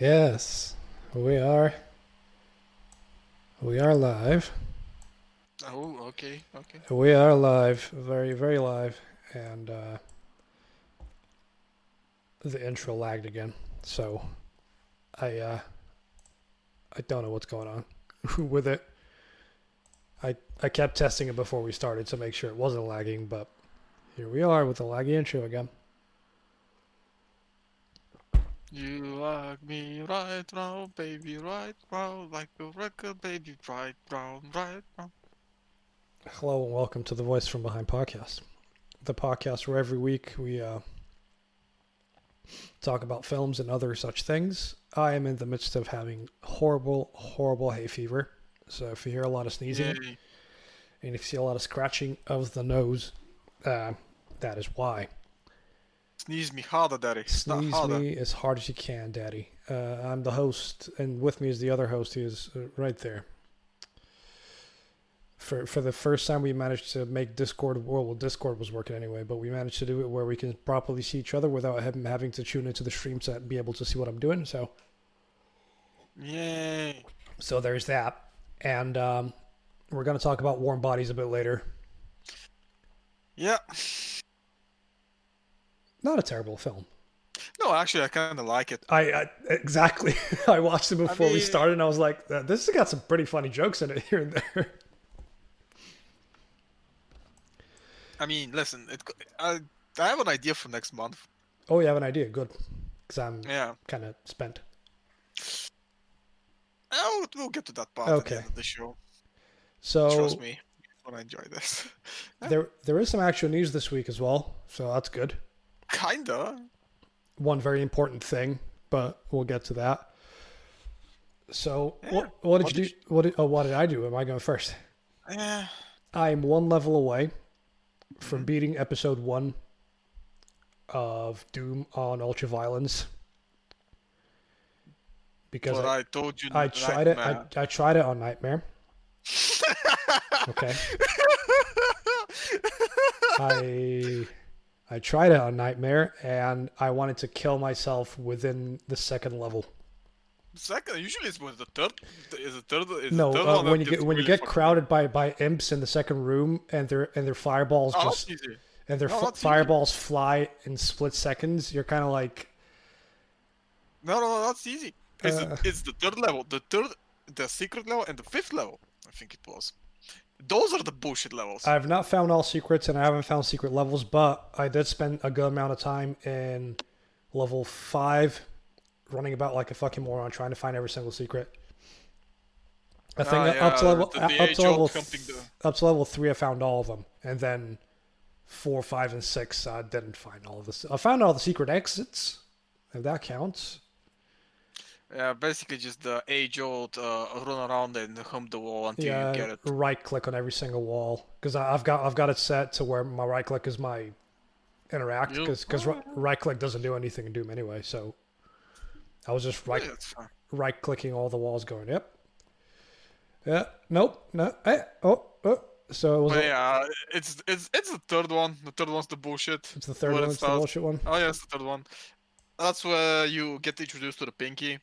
Yes, we are. We are live. Oh, okay, okay. We are live, very, very live, and the intro lagged again. So I uh, I don't know what's going on with it. I kept testing it before we started to make sure it wasn't lagging, but here we are with the laggy intro again. You like me right now, baby, right now, like a record, baby, right now, right now. Hello and welcome to the Voice from Behind podcast, the podcast where every week we talk about films and other such things. I am in the midst of having horrible, horrible hay fever, so if you hear a lot of sneezing Yay. and if you see a lot of scratching of the nose, that is why. Sneeze me harder, daddy. Not Sneeze harder. me as hard as you can, Daddy. I'm the host, and with me is the other host. He is right there. For the first time, we managed to make Discord. Well, Discord was working anyway, but we managed to do it where we can properly see each other without him having to tune into the stream set and be able to see what I'm doing. Yay. So there's that, and we're gonna talk about Warm Bodies a bit later. Yeah. Not a terrible film. No, actually, I kind of like it. I exactly. I watched it before we mean- started, and I was like, "This has got some pretty funny jokes in it here and there." I mean, listen, I have an idea for next month. Oh, you have an idea? Good, because I'm Yeah. kind of spent. We'll get to that part at the end of the show. So Trust me, you're gonna enjoy this. there is some actual news this week as well, so that's good. Kinda. One very important thing, but we'll get to that. So Yeah. what did you do? What did I do? Am I going first? Yeah. I'm one level away from beating episode 1 of Doom on Ultraviolence. Because But I told you I tried it. I tried it on Nightmare. Okay. I tried it on Nightmare, and I wanted to kill myself within the second level. Second, usually it's with the third. Is the third? Is No, the third one when that you gets get when you really get fucking- crowded by imps in the second room, and their fireballs Oh, just that's easy. and their No, that's easy. fireballs fly in split seconds, you're kind of like, No, that's easy. It's the third level, the secret level, and the fifth level. I think it was. Those are the bullshit levels. I've not found all secrets and I haven't found secret levels, but I did spend a good amount of time in level 5 running about like a fucking moron trying to find every single secret. I think up to level 3 I found all of them, and then 4, 5, and 6 I didn't find all of this. I found all the secret exits, if that counts. Yeah, basically just the age-old run around and hump the wall until Yeah, you get it. right click on every single wall, because I've got it set to where my right click is my interact, because right click doesn't do anything in Doom anyway. So I was just Yeah, that's fine. right clicking all the walls, going yep, yeah, nope, no, oh. So it was. But yeah, it's the third one. The third one's the bullshit. It's the third Where one. it It's the starts. bullshit one. Oh yeah, it's the third one. That's where you get introduced to the pinky.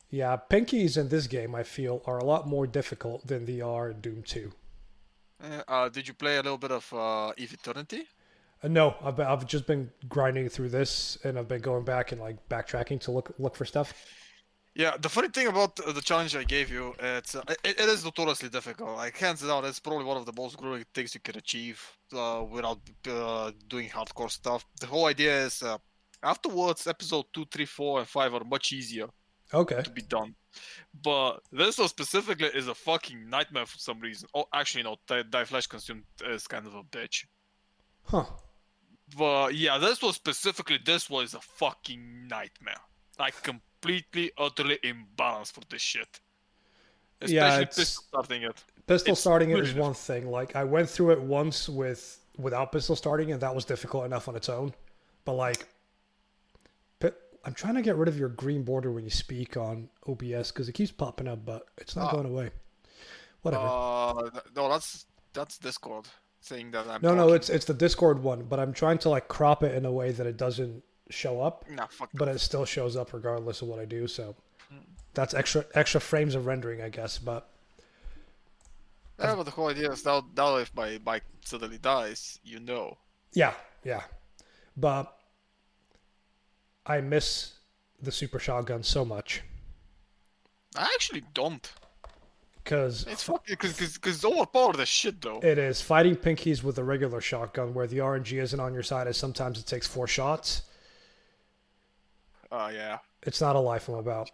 Yeah, pinkies in this game I feel are a lot more difficult than they are in Doom 2. Did you play a little bit of Eve Eternity? No, I've just been grinding through this, and I've been going back and like backtracking to look for stuff. Yeah, the funny thing about the challenge I gave you, it is notoriously difficult. Like hands down, it's probably one of the most grueling things you can achieve without doing hardcore stuff. The whole idea is afterwards, episode 2, 3, 4, and 5 are much easier Okay. to be done. But this one specifically is a fucking nightmare for some reason. Oh, actually, no, Die Flesh Consumed is kind of a bitch. Huh. But yeah, this was a fucking nightmare. Like completely, utterly imbalanced for this shit. Especially pistol starting it. Pistol starting it really is one thing. Like I went through it once without pistol starting, and that was difficult enough on its own. But like, I'm trying to get rid of your green border when you speak on OBS because it keeps popping up, but it's not going away. Whatever. No, that's Discord saying that I'm No, talking. it's the Discord one, but I'm trying to like crop it in a way that it doesn't show up, Nah, fuck but it off. still shows up regardless of what I do. So Mm. that's extra frames of rendering, I guess. But Yeah, but the whole idea is now if my bike suddenly dies, you know. yeah, yeah. But I miss the super shotgun so much I actually don't. because It's fucking because it's overpowered as shit though. it is fighting pinkies with a regular shotgun where the RNG isn't on your side, as sometimes it takes 4 shots. Yeah. It's not a life I'm about.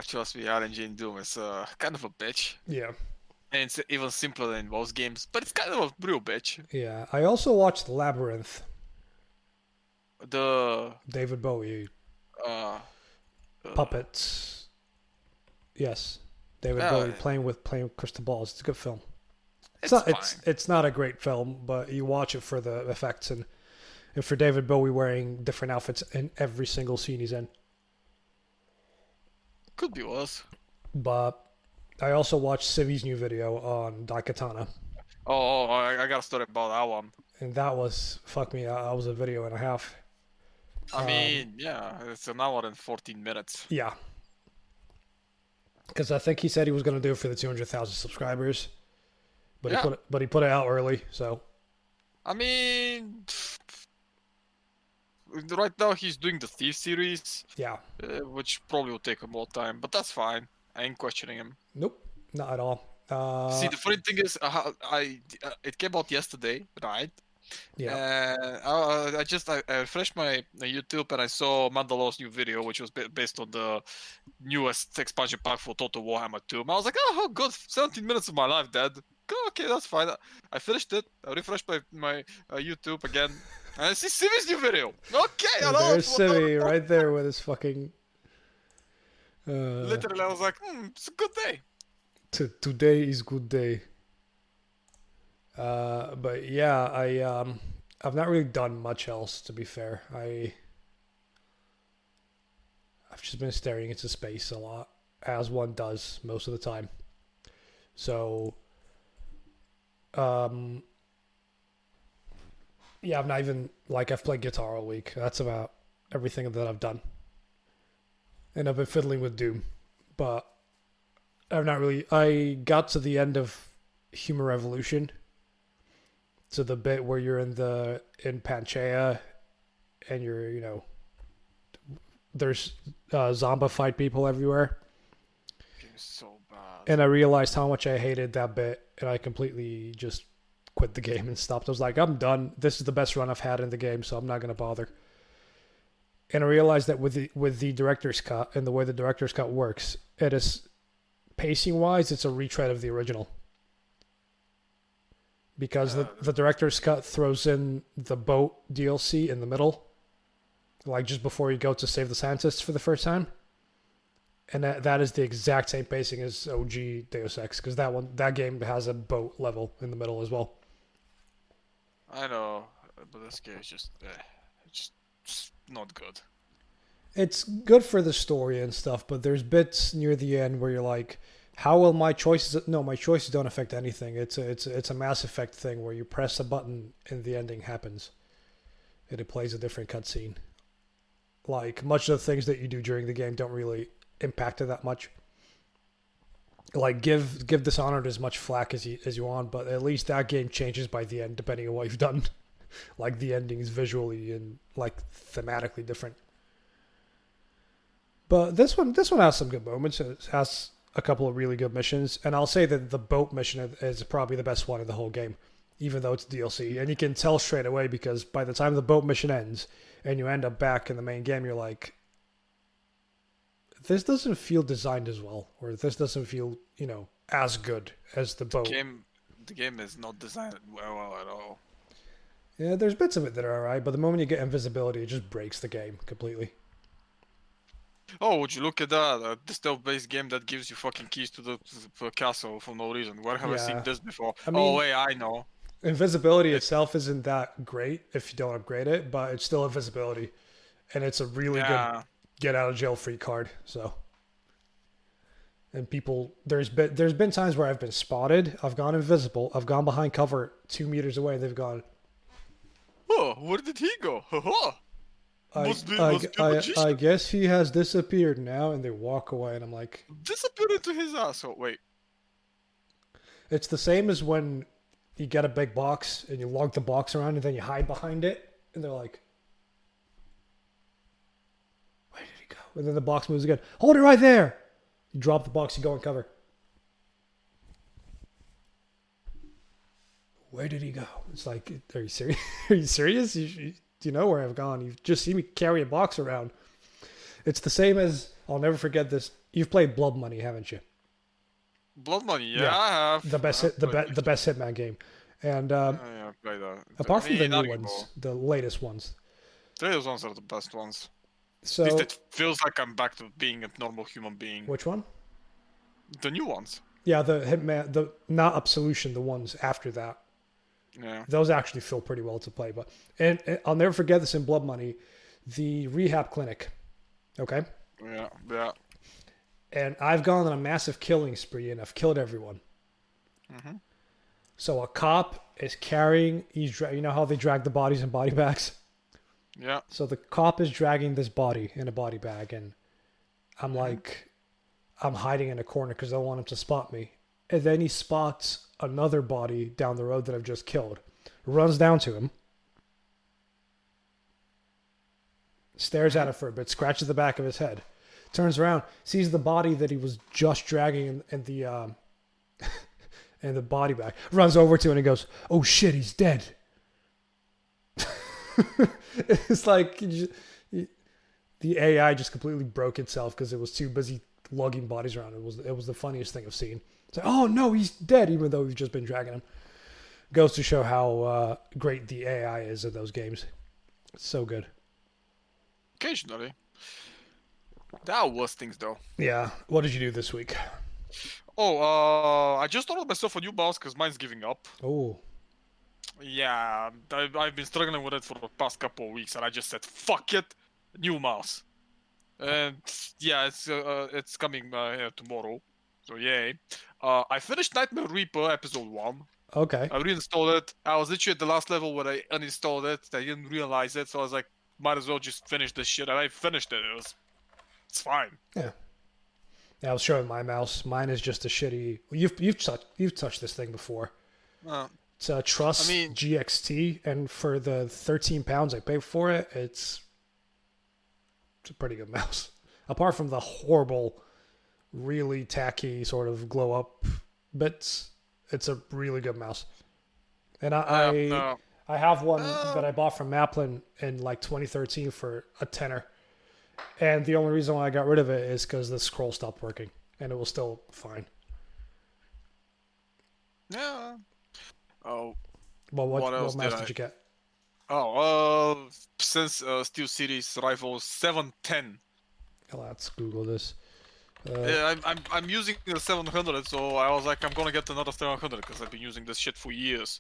Trust me, RNG in Doom is kind of a bitch. Yeah. And it's even simpler than most games, but it's kind of a real bitch. Yeah. I also watched Labyrinth, The David Bowie uh, puppets. Yes. David uh Bowie playing with crystal balls. It's a good film. It's it's not fine. it's not a great film, but you watch it for the effects and for David Bowie wearing different outfits in every single scene he's in. Could be worse. But I also watched Civi's new video on Daikatana, I got a story about that one. and that was fuck me. That was a video and a half. I mean, yeah, it's an hour and 14 minutes. Yeah, because I think he said he was going to do it for the 200,000 subscribers, but Yeah, he put it out early. So I mean, right now he's doing the Thief series, yeah, which probably will take him more time, but that's fine. I ain't questioning him. nope, not at all. See, the funny thing is, it came out yesterday, right? Yeah, I refreshed my YouTube and I saw Mandalorian's new video, which was based on the newest expansion pack for Total Warhammer 2. And I was like, oh, good, 17 minutes of my life, Dad. Okay, that's fine. I finished it. I refreshed my YouTube again, and I see Simi's new video. Okay, and another. there's Civi right there with his fucking. Literally, I was like, it's a good day. Today is good day. But yeah, I've not really done much else, to be fair. I've just been staring into space a lot, as one does most of the time. So um yeah, I've not even like I've played guitar all week. That's about everything that I've done. And I've been fiddling with Doom. But I've not really I got to the end of Human Revolution, to the bit where you're in Panchaea and you're, there's zombified people everywhere. Game is so bad. And I realized how much I hated that bit, and I completely just quit the game and stopped. I was like, I'm done. This is the best run I've had in the game, so I'm not gonna bother. And I realized that with the director's cut and the way the director's cut works, it is pacing wise, it's a retread of the original. Because the director's cut throws in the boat DLC in the middle, like just before you go to save the scientists for the first time. And that is the exact same pacing as OG Deus Ex, because that game has a boat level in the middle as well. I know, but this game is just not good. It's good for the story and stuff, but there's bits near the end where you're like, how will my choices? No, my choices don't affect anything. It's a Mass Effect thing where you press a button and the ending happens, and it plays a different cutscene. Like much of the things that you do during the game don't really impact it that much. Like give Dishonored as much flack as you want, but at least that game changes by the end depending on what you've done. Like the ending is visually and like thematically different. But this one has some good moments. It has a couple of really good missions, and I'll say that the boat mission is probably the best one in the whole game, even though it's DLC. And you can tell straight away because by the time the boat mission ends and you end up back in the main game, you're like, this doesn't feel designed as well, or this doesn't feel, as good as the boat. The game is not designed well at all. Yeah, there's bits of it that are alright, but the moment you get invisibility, it just breaks the game completely. Oh, would you look at that? The stealth-based game that gives you fucking keys to the castle for no reason. Where have I seen Yeah. this before? I mean, wait, I know. Invisibility itself isn't that great if you don't upgrade it, but it's still invisibility. And it's a really good get out of jail free card. So, and people, there's been times where I've been spotted, I've gone invisible, I've gone behind cover 2 meters away, and they've gone, Oh, where did he go? Must be a I magician. guess he has disappeared now, and they walk away, and I'm like, Disappeared into his asshole. Wait. it's the same as when you get a big box and you lug the box around, and then you hide behind it, and they're like, where did he go? And then the box moves again. Hold it right there. You drop the box, you go and cover. Where did he go? It's like, are you serious? Are you serious? You know where I've gone. You've just seen me carry a box around. It's the same as, I'll never forget this. You've played Blood Money, haven't you? Blood Money. Yeah, Yeah, I have. the I best have hit, the played be, the best Hitman game, and yeah, I played that. apart I from the mean, new arguable. ones, the latest ones. Those ones are the best ones. At least So it feels like I'm back to being a normal human being. which one? The new ones. Yeah, the Hitman, the not Absolution, the ones after that. Yeah. Those actually feel pretty well to play. But and I'll never forget this in Blood Money, the rehab clinic. Okay. Yeah. Yeah. And I've gone on a massive killing spree and I've killed everyone. Mm-hmm. So a cop is carrying, you know how they drag the bodies in body bags? Yeah. So the cop is dragging this body in a body bag, and I'm like, I'm hiding in a corner because I don't want him to spot me. And then he spots another body down the road that I've just killed, runs down to him, stares at him for a bit, scratches the back of his head, turns around, sees the body that he was just dragging in the in the body bag, runs over to it and goes, "Oh shit, he's dead." It's like the AI just completely broke itself because it was too busy lugging bodies around. It was the funniest thing I've seen. It's like, oh no, he's dead, even though we've just been dragging him. Goes to show how great the AI is in those games. It's so good. Occasionally. There are worse things though. Yeah. What did you do this week? Oh, I just ordered myself a new mouse because mine's giving up. Oh, Yeah, I've been struggling with it for the past couple of weeks, and I just said, "Fuck it, new mouse." And yeah, it's coming here tomorrow, so yay. I finished Nightmare Reaper episode 1. okay. I reinstalled it. I was literally at the last level where I uninstalled it. I didn't realize it, so I was like, might as well just finish this shit. And I finished it. It's fine. Yeah. I was showing my mouse. Mine is just a shitty. You've touched this thing before. Uh, It's a Truss I mean, GXT, and for the £13 I paid for it, it's a pretty good mouse. Apart from the horrible, really tacky sort of glow up bits, it's a really good mouse. And I have one that I bought from Maplin in like 2013 for a tenner. And the only reason why I got rid of it is because the scroll stopped working, and it was still fine. yeah. Oh, Well, what what else mouse did I? did you get? Oh, since Steel Series Rifle 710. Let's Google this. Yeah, I'm using the 700, so I was like, I'm gonna get another 700 because I've been using this shit for years.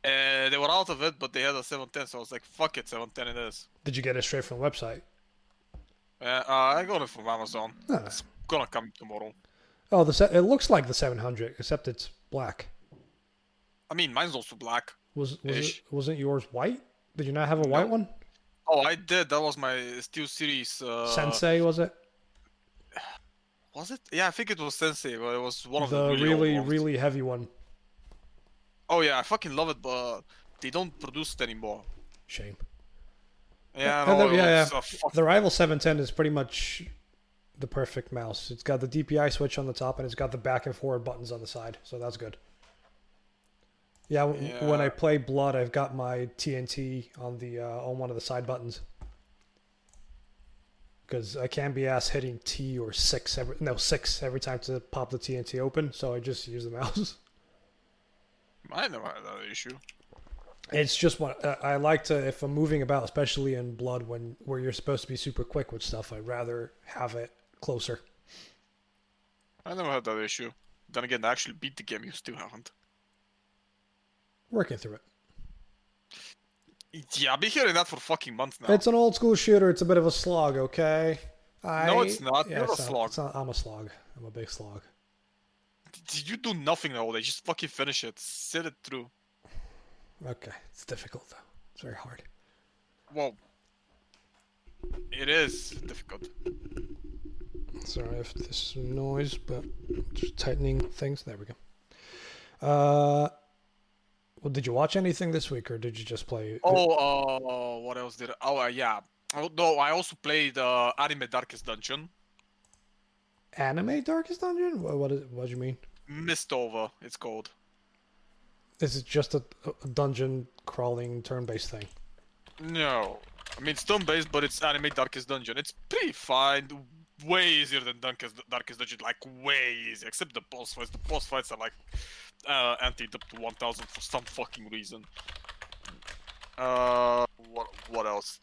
And they were out of it, but they had a 710, so I was like, fuck it, 710 it is. Did you get it straight from the website? I got it from Amazon. Ah. It's gonna come tomorrow. Oh, it looks like the 700, except it's black. I mean, mine's also black. Wasn't yours white? Did you not have a white one? Oh, I did. That was my Steel Series. Sensei, was it? Was it? Yeah, I think it was Sensei, but it was one of The really old ones. really heavy one. Oh yeah, I fucking love it, but they don't produce it anymore. Shame. Yeah, And no, yeah. it's The Rival 710 is pretty much the perfect mouse. It's got the DPI switch on the top, and it's got the back and forward buttons on the side, so that's good. Yeah, when I play Blood, I've got my TNT on the on one of the side buttons. Because I can't be asked hitting T or 6 every time to pop the TNT open, so I just use the mouse. I never had that issue. It's just what I like to, if I'm moving about, especially in Blood, where you're supposed to be super quick with stuff, I'd rather have it closer. I never had that issue. Then again, I actually beat the game. You still haven't. Working through it. Yeah, I've been hearing that for fucking months now. It's an old school shooter. It's a bit of a slog, okay? No, it's not. Yeah, You're a slog. I'm a slog. I'm a big slog. You do nothing all day. Just fucking finish it. Sit it through. Okay, it's difficult though. It's very hard. Well, It is difficult. Sorry if this noise, but just tightening things. There we go. Well, did you watch anything this week, or did you just play What else did? Yeah. Oh, no, I also played Anime Darkest Dungeon. Anime Darkest Dungeon? What do you mean? Mistover, it's called. Is it just a dungeon crawling turn-based thing? No, I mean it's turn-based, but it's Anime Darkest Dungeon. It's pretty fine. Way easier than Darkest Dungeon, like way easier. Except the boss fights. The boss fights are like anti up to 1000 for some fucking reason. What else?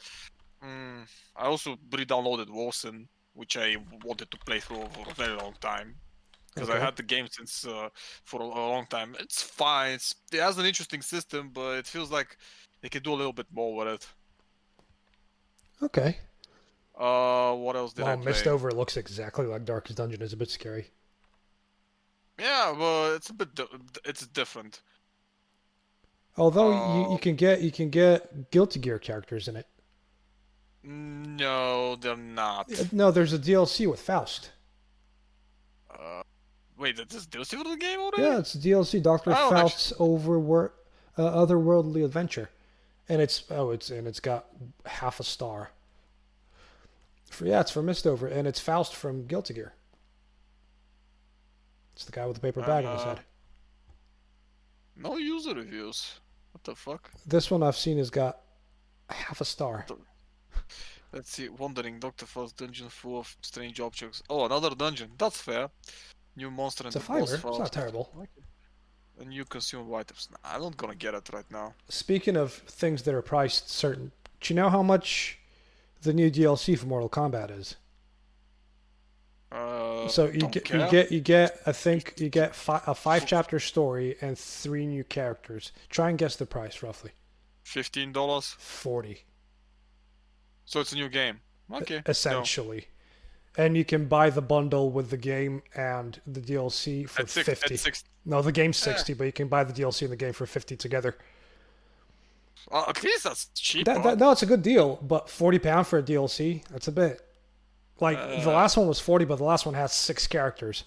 I also re-downloaded Wilson, which I wanted to play through for a very long time. Because I Okay. had the game since for a long time. It's fine. It has an interesting system, but it feels like they could do a little bit more with it. Okay. What else did I Wow, play? Mistover looks exactly like Darkest Dungeon. It's a bit scary. Yeah, but it's a bit it's different. Although you Uh, can get Guilty Gear characters in it. no, they're not. No, there's a DLC with Faust. Uh, wait, this DLC for the game already? Yeah, it's a DLC, Doctor I don't actually. Faust's otherworldly adventure, and it's got half a star. It's for Mistover, and it's Faust from Guilty Gear. It's the guy with the paper bag on his Uh, head. no user reviews. What the fuck? This one I've seen has got half a star. Let's see. Wandering Doctor Faust dungeon full of strange objects. Oh, another dungeon. That's fair. New monster and It's a the boss fiver. It's not Faust. terrible. Okay. A new consumable items. Nah, I'm not gonna get it right now. Speaking of things that are priced certain, do you know how much the new DLC for Mortal Kombat is? So you Don't get care. I think you get a 5 chapter story and 3 new characters. Try and guess the price roughly. $15. 40 So it's a new game. Okay. No. essentially. And you can buy the bundle with the game and the DLC for At six. 50. At six. No, the game's Eh, 60, but you can buy the DLC and the game for 50 together. at least that's cheaper. No, it's a good deal, but £40 for a DLC, that's a bit. Like the Uh, last one was 40, but the last one has 6 characters.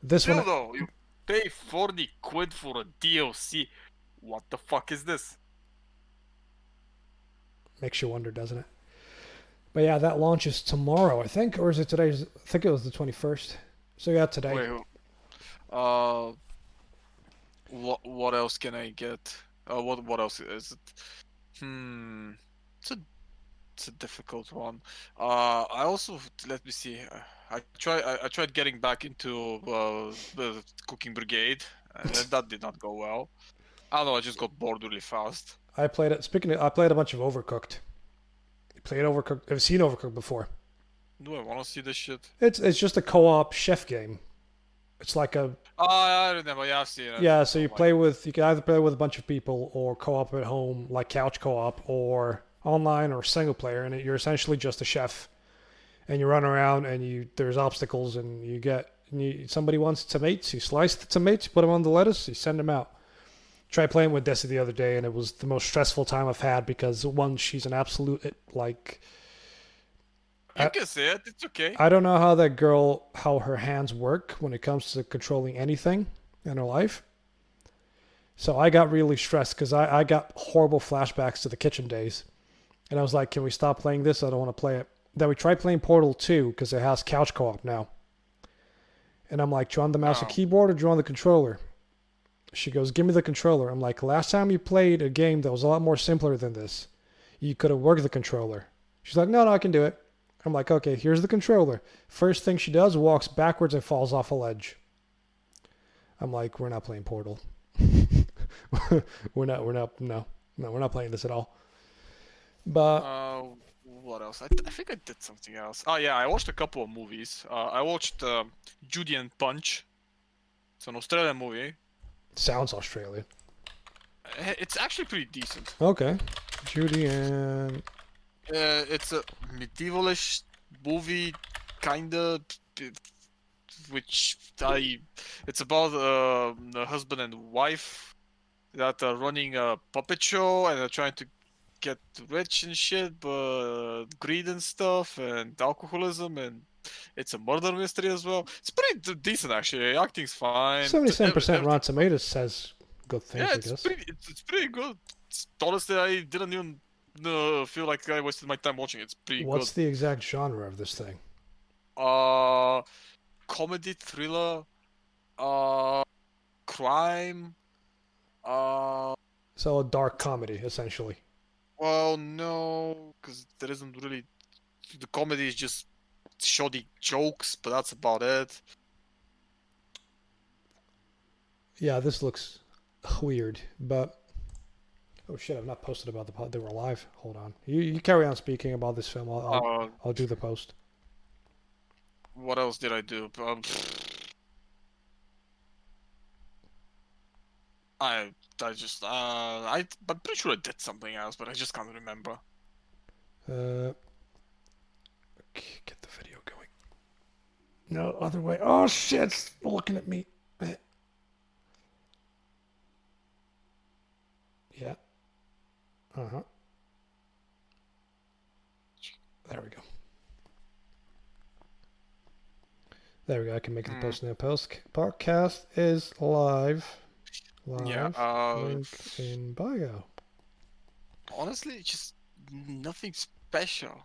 This Still one though, you pay 40 quid for a DLC. What the fuck is this? makes you wonder, doesn't it? But yeah, that launches tomorrow, I think, or is it today? I think it was the 21st. So yeah, today. Wait, uh, what else can I get? What else is it? It's a it's a difficult one. I also let me see. I tried getting back into the Cooking Brigade, and that did not go well. I don't know. I just got bored really fast. I played it. I played a bunch of Overcooked. Played Overcooked. I've seen Overcooked before. Do I want to see this shit? It's just a co-op chef game. It's like a I remember. Yeah, I've seen it. yeah. So Oh you my. play with you can either play with a bunch of people or co-op at home, like couch co-op, or online or single player, and you're essentially just a chef, and you run around and there's obstacles and somebody wants tomatoes, you slice the tomatoes, you put them on the lettuce, you send them out. Tried playing with Desi the other day, and it was the most stressful time I've had because one, she's an absolute like You can say it. It's okay. I don't know how her hands work when it comes to controlling anything in her life. So I got really stressed because I got horrible flashbacks to the kitchen days. And I was like, can we stop playing this? I don't want to play it. Then we tried playing Portal 2 because it has couch co op now. And I'm like, do you want the mouse and Oh. keyboard or do you want the controller? She goes, give me the controller. I'm like, last time you played a game that was a lot more simpler than this, you could have worked the controller. She's like, no, I can do it. I'm like, okay, here's the controller. First thing she does, walks backwards and falls off a ledge. I'm like, we're not playing Portal. We're not playing this at all. But What else? I think I did something else. Oh yeah, I watched a couple of movies. I watched Judy and Punch. It's an Australian movie. sounds Australian. It's actually pretty decent. Okay. Judy and It's a medievalish movie, kinda, which It's about a husband and wife that are running a puppet show and are trying to get rich and shit, but greed and stuff, and alcoholism, and it's a murder mystery as well. It's pretty decent actually. Acting's fine. 77% Rotten Everything's fine. Tomatoes says good Yeah, things, I guess. it's pretty good. Honestly, I didn't even feel like I wasted my time watching it. It's pretty good. What's the exact genre of this thing? Uh, comedy, thriller, uh, crime. Uh, So a dark comedy, essentially. well, no, because there isn't really. The comedy is just shoddy jokes, but that's about it. Yeah, this looks weird, but oh shit, I've not posted about the pod. They were live. Hold on. You carry on speaking about this film. Uh, I'll do the post. what else did I do? I just I'm pretty sure I did something else, but I just can't remember. Uh, get the video going. No, other way. Oh shit! It's looking at me. Yeah. Uh huh. There we go. There we go. I can make the post now. Post podcast is live. Yeah. Link in bio. Honestly, just nothing special.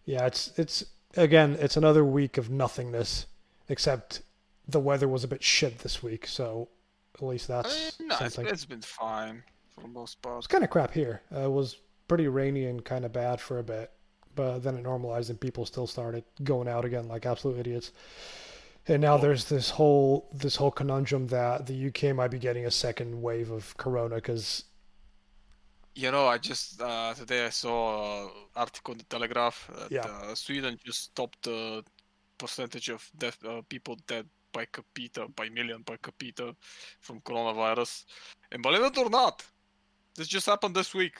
Yeah, it's again, it's another week of nothingness, except the weather was a bit shit this week, so at least that's No, something. it's been fine for the most part. It's kind of crap here. It was pretty rainy and kind of bad for a bit, but then it normalized and people still started going out again like absolute idiots. And now there's this whole conundrum that the UK might be getting a second wave of corona because I just today I saw an article in the Telegraph that yeah. Sweden just stopped the percentage of death people dead by million by capita from coronavirus. And believe it or not, this just happened this week.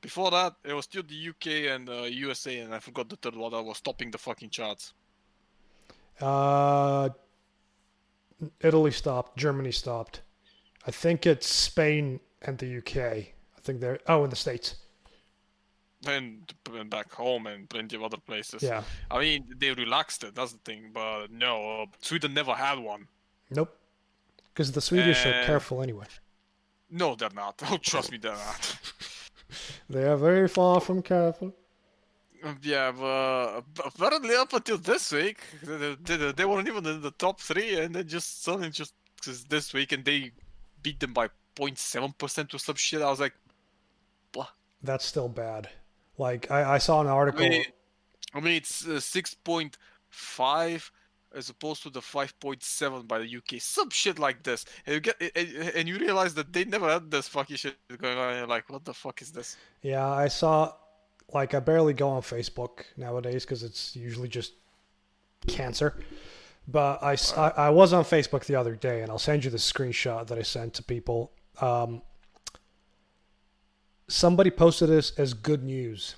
Before that, it was still the UK and USA, and I forgot the third one that was topping the fucking charts. Italy stopped, Germany stopped. I think it's Spain and the UK. I think they're in the States. And back home and plenty of other places. Yeah. I mean, they relaxed it, that's the thing, but no, Sweden never had one. Nope. Because the Swedish are careful anyway. No, they're not. Oh, trust me, they're not. They are very far from careful. Yeah, but apparently up until this week, they weren't even in the top 3, and then just suddenly just this week, and they beat them by 0.7% or some shit. I was like, blah. That's still bad. Like, I saw an article. I mean it's 6.5 as opposed to the 5.7 by the UK. Some shit like this. And you realize that they never had this fucking shit going on. And you're like, what the fuck is this? Yeah, I saw. Like, I barely go on Facebook nowadays because it's usually just cancer. But I was on Facebook the other day, and I'll send you the screenshot that I sent to people. Somebody posted this as good news.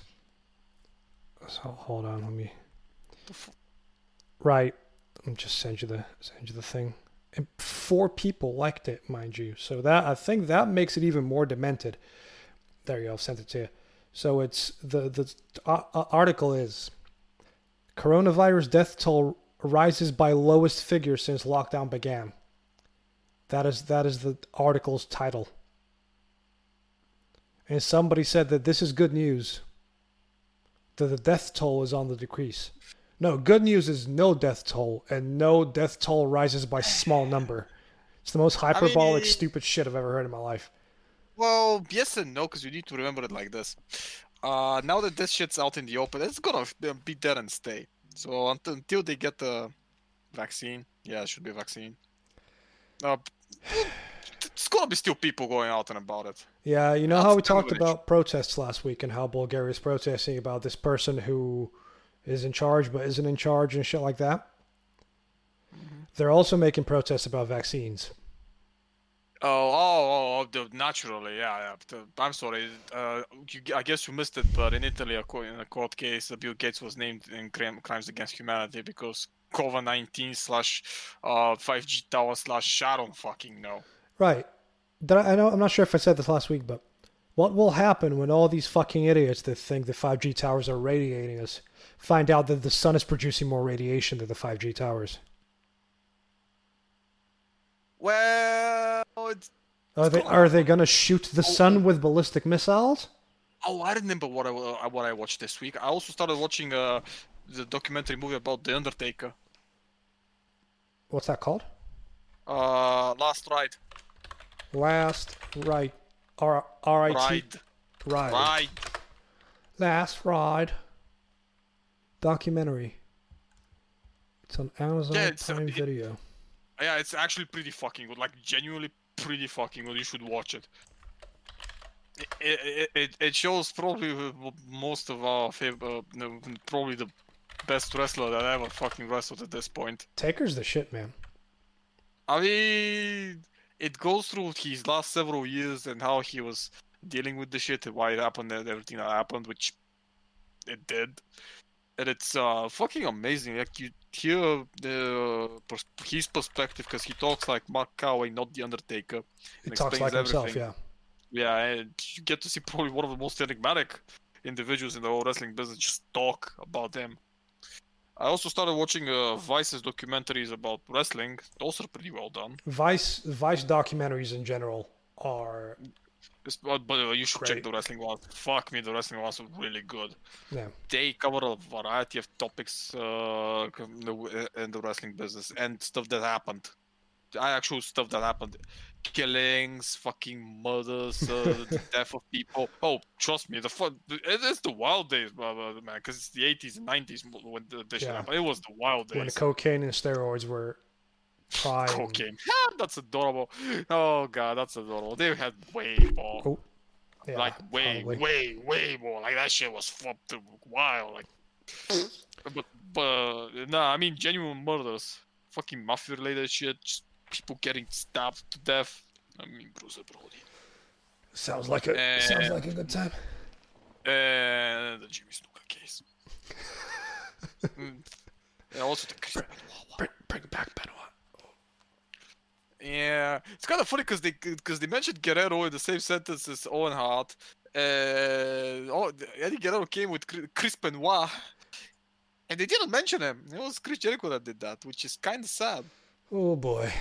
So hold on, let me. Right, let me just send you the thing. And 4 people liked it, mind you. So that I think that makes it even more demented. There you go. I've sent it to you. So it's the article is coronavirus death toll rises by lowest figure since lockdown began. That is the article's title. And somebody said that this is good news. That the death toll is on the decrease. No, good news is no death toll, and no death toll rises by small number. It's the most hyperbolic, stupid shit I've ever heard in my life. Well, yes and no, because you need to remember it like this. Now that this shit's out in the open, it's gonna be there and stay. So until they get the vaccine, yeah, it should be a vaccine. It's gonna be still people going out and about it. Yeah, you know how we talked about protests last week and how Bulgaria's protesting about this person who is in charge but isn't in charge and shit like that? Mm-hmm. They're also making protests about vaccines. Naturally, yeah. I'm sorry. I guess you missed it, but in Italy, in a court case, Bill Gates was named in crimes against humanity because COVID-19 / 5G tower / I don't fucking know. Right. I know. I'm not sure if I said this last week, but What will happen when all these fucking idiots that think the 5G towers are radiating us find out that the sun is producing more radiation than the 5G towers? Well, Are it's they gonna are they happen. gonna shoot the Oh, sun with ballistic missiles? I remember what I watched this week. I also started watching the documentary movie about the Undertaker. What's that called? Last Ride. Last right, RIT Ride. ride. Ride. Last ride documentary. It's on Yeah, Amazon Prime Video. yeah, it's actually pretty fucking good. Like genuinely pretty fucking good. You should watch it. It shows probably most of our favorite, no, probably the best wrestler that ever fucking wrestled at this point. Taker's the shit, man. I mean, it goes through his last several years and how he was dealing with the shit and why it happened and everything that happened, which it did. And it's fucking amazing. Like you hear his perspective because he talks like Mark Coway, not the Undertaker, He and talks explains like himself, everything. yeah. Yeah, and you get to see probably one of the most enigmatic individuals in the whole wrestling business just talk about them. I also started watching Vice's documentaries about wrestling. Those are pretty well done. Vice documentaries in general are But you should check great. the wrestling ones. Fuck me, the wrestling ones are really good. Yeah. They cover a variety of topics in the wrestling business and stuff that happened. Actual stuff that happened. Killings, fucking murders, the death of people. Oh, trust me, it is the wild days, man, because it's the 80s and 90s when this shit Yeah. happened. It was the wild When days. cocaine and steroids were prime. Cocaine. That's adorable. Oh god, that's adorable. They had way more. Oh, yeah, Like probably. way more. Like that shit was fucked wild. Like, but nah, I mean genuine murders, fucking mafia related shit, just people getting stabbed to death. I mean, Bruce Brody. Sounds like a good time. And the Jimmy Snuka case. And also the Chris Benoit. Bring back Benoit. Yeah, it's kind of funny because they mentioned Guerrero in the same sentence as Owen Hart. Eddie Guerrero came with Chris Benoit, and they didn't mention him. It was Chris Jericho that did that, which is kind of sad. Oh boy.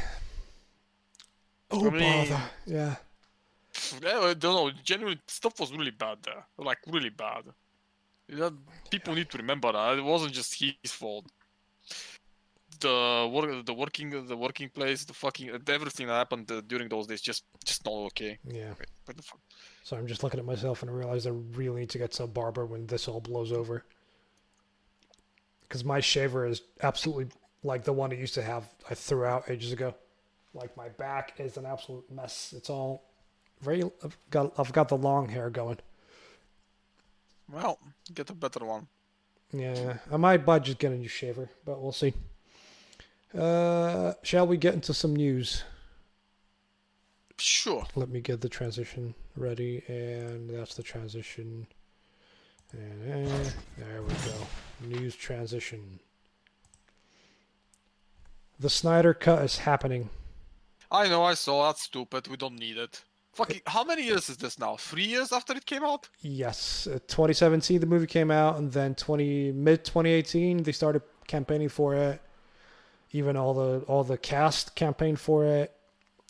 Oh I mean, bother. Yeah. I don't know. Genuinely, stuff was really bad there. Like really bad. People need to remember that it wasn't just his fault. The working place, the fucking everything that happened during those days, just not okay. Yeah. Wait, what the fuck? So I'm just looking at myself and I realize I really need to get some barber when this all blows over. Because my shaver is absolutely like the one I used to have. I threw out ages ago. Like my back is an absolute mess. It's all very. I've got the long hair going. Well, get a better one. Yeah, I might buy just get a new shaver, but we'll see. Shall we get into some news? Sure. Let me get the transition ready, and that's the transition. And there we go. News transition. The Snyder Cut is happening. I know, I saw. That's stupid. We don't need it. Fucking, how many years is this now? 3 years after it came out? Yes, 2017 the movie came out, and then mid 2018 they started campaigning for it. Even all the cast campaigned for it,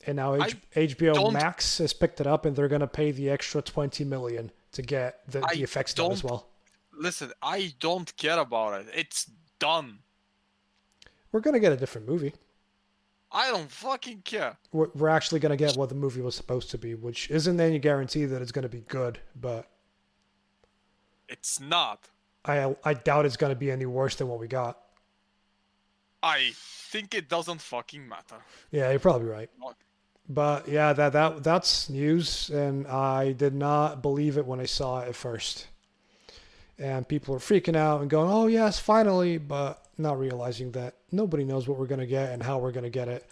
and now HBO Max has picked it up, and they're gonna pay the extra 20 million to get the effects done as well. Listen, I don't care about it. It's done. We're gonna get a different movie. I don't fucking care. We're actually gonna get what the movie was supposed to be, which isn't any guarantee that it's gonna be good, but it's not. I doubt it's gonna be any worse than what we got. I think it doesn't fucking matter. Yeah, you're probably right. But yeah, that's news, and I did not believe it when I saw it at first. And people are freaking out and going, "Oh yes, finally!" but not realizing that nobody knows what we're gonna get and how we're gonna get it.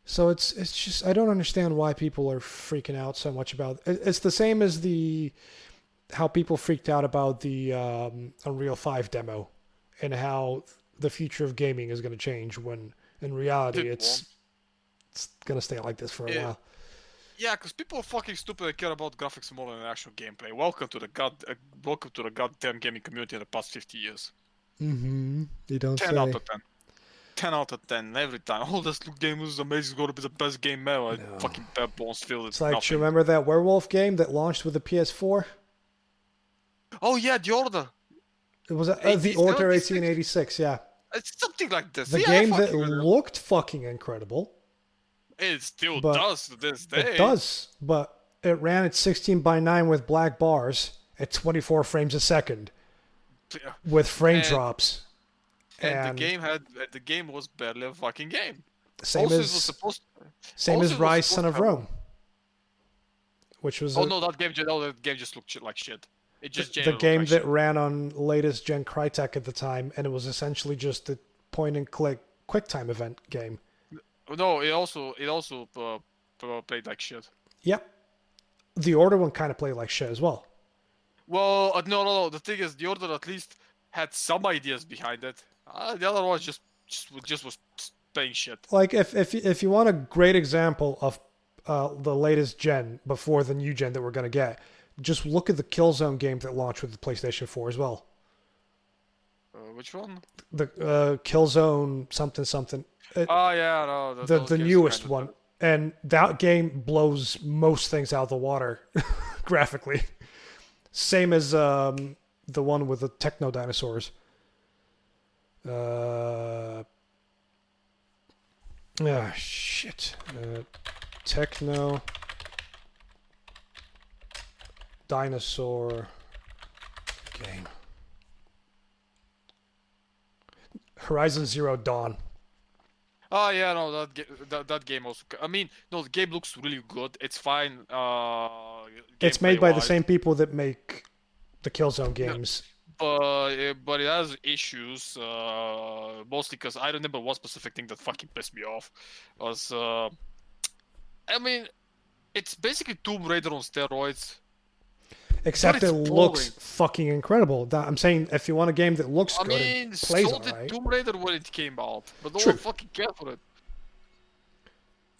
So it's just I don't understand why people are freaking out so much about it. It's the same as how people freaked out about the Unreal 5 demo and how the future of gaming is going to change when in reality it's going to stay like this for a while. Yeah, because people are fucking stupid and care about graphics more than actual gameplay. Welcome to the goddamn gaming community in the past 50 years. Mm-hmm. You don't 10 out say. of 10. 10 out of 10 every time. Oh, this game is amazing. It's gonna be the best game ever. No. Fucking bare bones filled It's with like, do you nothing. remember that werewolf game that launched with the PS4? Oh yeah, The Order. It was The Order 8076. 1886, yeah. It's something like this. The Yeah, I game that fucking remember. looked fucking incredible, It still but does to this it day. does, but it ran at 16 by 9 with black bars at 24 frames a second Yeah. with frame And drops. and And the game was barely a fucking game. same Also, it was as supposed. same Also, as it was Rise Son supposed to of have. Rome, which was Oh no, that game just looked like shit. It just the genuinely looked game like that shit. ran on latest gen Crytek at the time, and it was essentially just a point and click QuickTime event game. No, it also played like shit. Yep, the Order one kind of played like shit as well. Well, no. The thing is, the Order at least had some ideas behind it. The other one just was playing shit. Like if you want a great example of the latest gen before the new gen that we're gonna get, just look at the Killzone game that launched with the PlayStation 4 as well. Which one? The Killzone something something. Oh yeah, no, those The games are newest kind one, of. and that game blows most things out of the water graphically. Same as the one with the techno dinosaurs. Shit. Techno dinosaur game. Horizon Zero Dawn. Oh yeah, no, that game also. I mean, no, the game looks really good. It's fine. It's Gameplay made by the wise, same people that make the Killzone games. but it has issues. Mostly because I remember one specific thing that fucking pissed me off was. I mean, it's basically Tomb Raider on steroids, but Except it's it looks boring. fucking incredible. I'm saying if you want a game that looks I good and mean, plays so did alright. Tomb Raider when it came out, but no one True. fucking cared for it.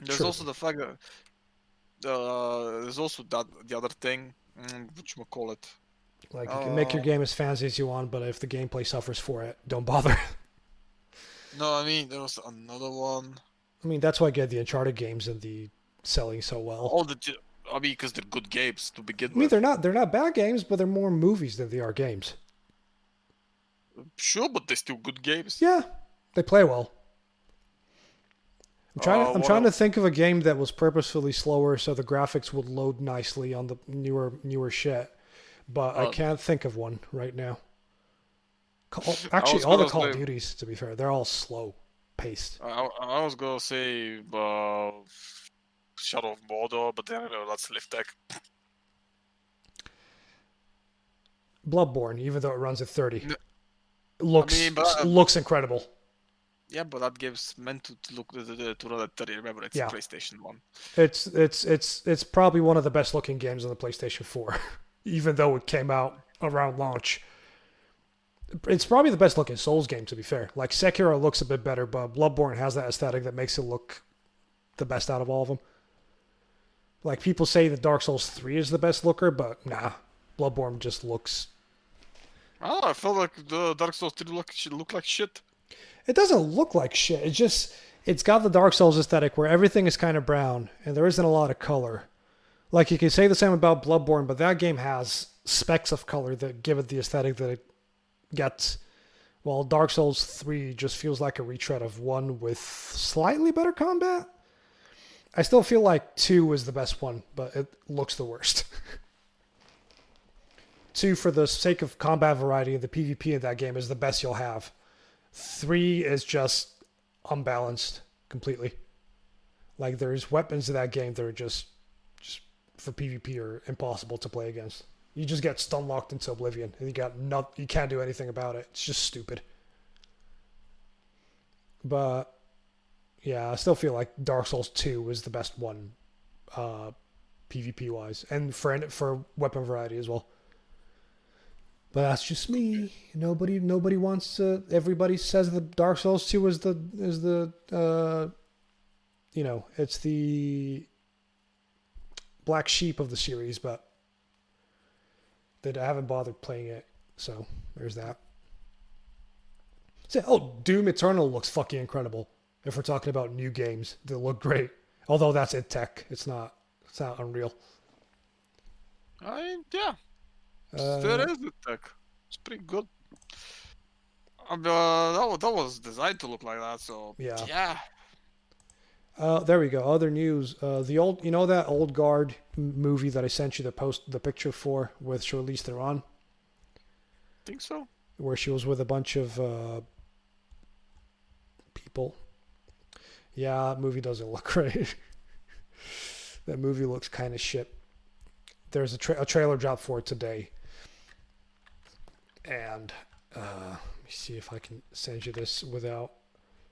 There's True. also the fact that there's also the other thing, what you call it. Like you can make your game as fancy as you want, but if the gameplay suffers for it, don't bother. No, I mean there was another one. I mean, that's why I get the Uncharted games and the selling so well. All the, I mean, because they're good games to begin I mean, with. they're not bad games, but they're more movies than they are games. Sure, but they're still good games. Yeah, they play well. I'm What trying to else? think of a game that was purposefully slower so the graphics would load nicely on the newer shit, but I Uh, can't think of one right now. I Actually, was all the gonna Call of say, Duties, to be fair, they're all slow paced. I was gonna say, Shadow of Mordor, but then I know that's Lift Tech. Bloodborne, even though it runs at 30, I mean, but looks incredible. yeah, but that game's meant to look to run at 30. Remember, it's a Yeah, PlayStation One. it's probably one of the best looking games on the PlayStation 4, even though it came out around launch. It's probably the best looking Souls game, to be fair. Like Sekiro looks a bit better, but Bloodborne has that aesthetic that makes it look the best out of all of them. Like people say that Dark Souls 3 is the best looker, but nah, Bloodborne just looks. I don't know, I felt like the Dark Souls 3 look like shit. It doesn't look like shit. It's got the Dark Souls aesthetic where everything is kind of brown and there isn't a lot of color. Like you can say the same about Bloodborne, but that game has specks of color that give it the aesthetic that it gets. While Dark Souls 3 just feels like a retread of 1 with slightly better combat. I still feel like 2 is the best one, but it looks the worst. 2, for the sake of combat variety and the PvP in that game, is the best you'll have. 3 is just unbalanced completely. Like there's weapons in that game that are just for PvP are impossible to play against. You just get stun locked into oblivion, and you can't do anything about it. It's just stupid. But yeah, I still feel like Dark Souls 2 was the best one, PvP wise, and for weapon variety as well. But that's just me. Nobody wants to. Everybody says that Dark Souls 2 is the it's the black sheep of the series, but I haven't bothered playing it. So there's that. So, oh, Doom Eternal looks fucking incredible. If we're talking about new games, they look great. Although that's id Tech, it's not Unreal. I mean, yeah, Uh, there is the tech. It's pretty good. That was designed to look like that, so yeah. yeah. There we go. Other news. The old, that old guard movie that I sent you the picture for with Charlize Theron, Think so. where she was with a bunch of people. Yeah, that movie doesn't look great. That movie looks kind of shit. There's a trailer drop for it today, and let me see if I can send you this without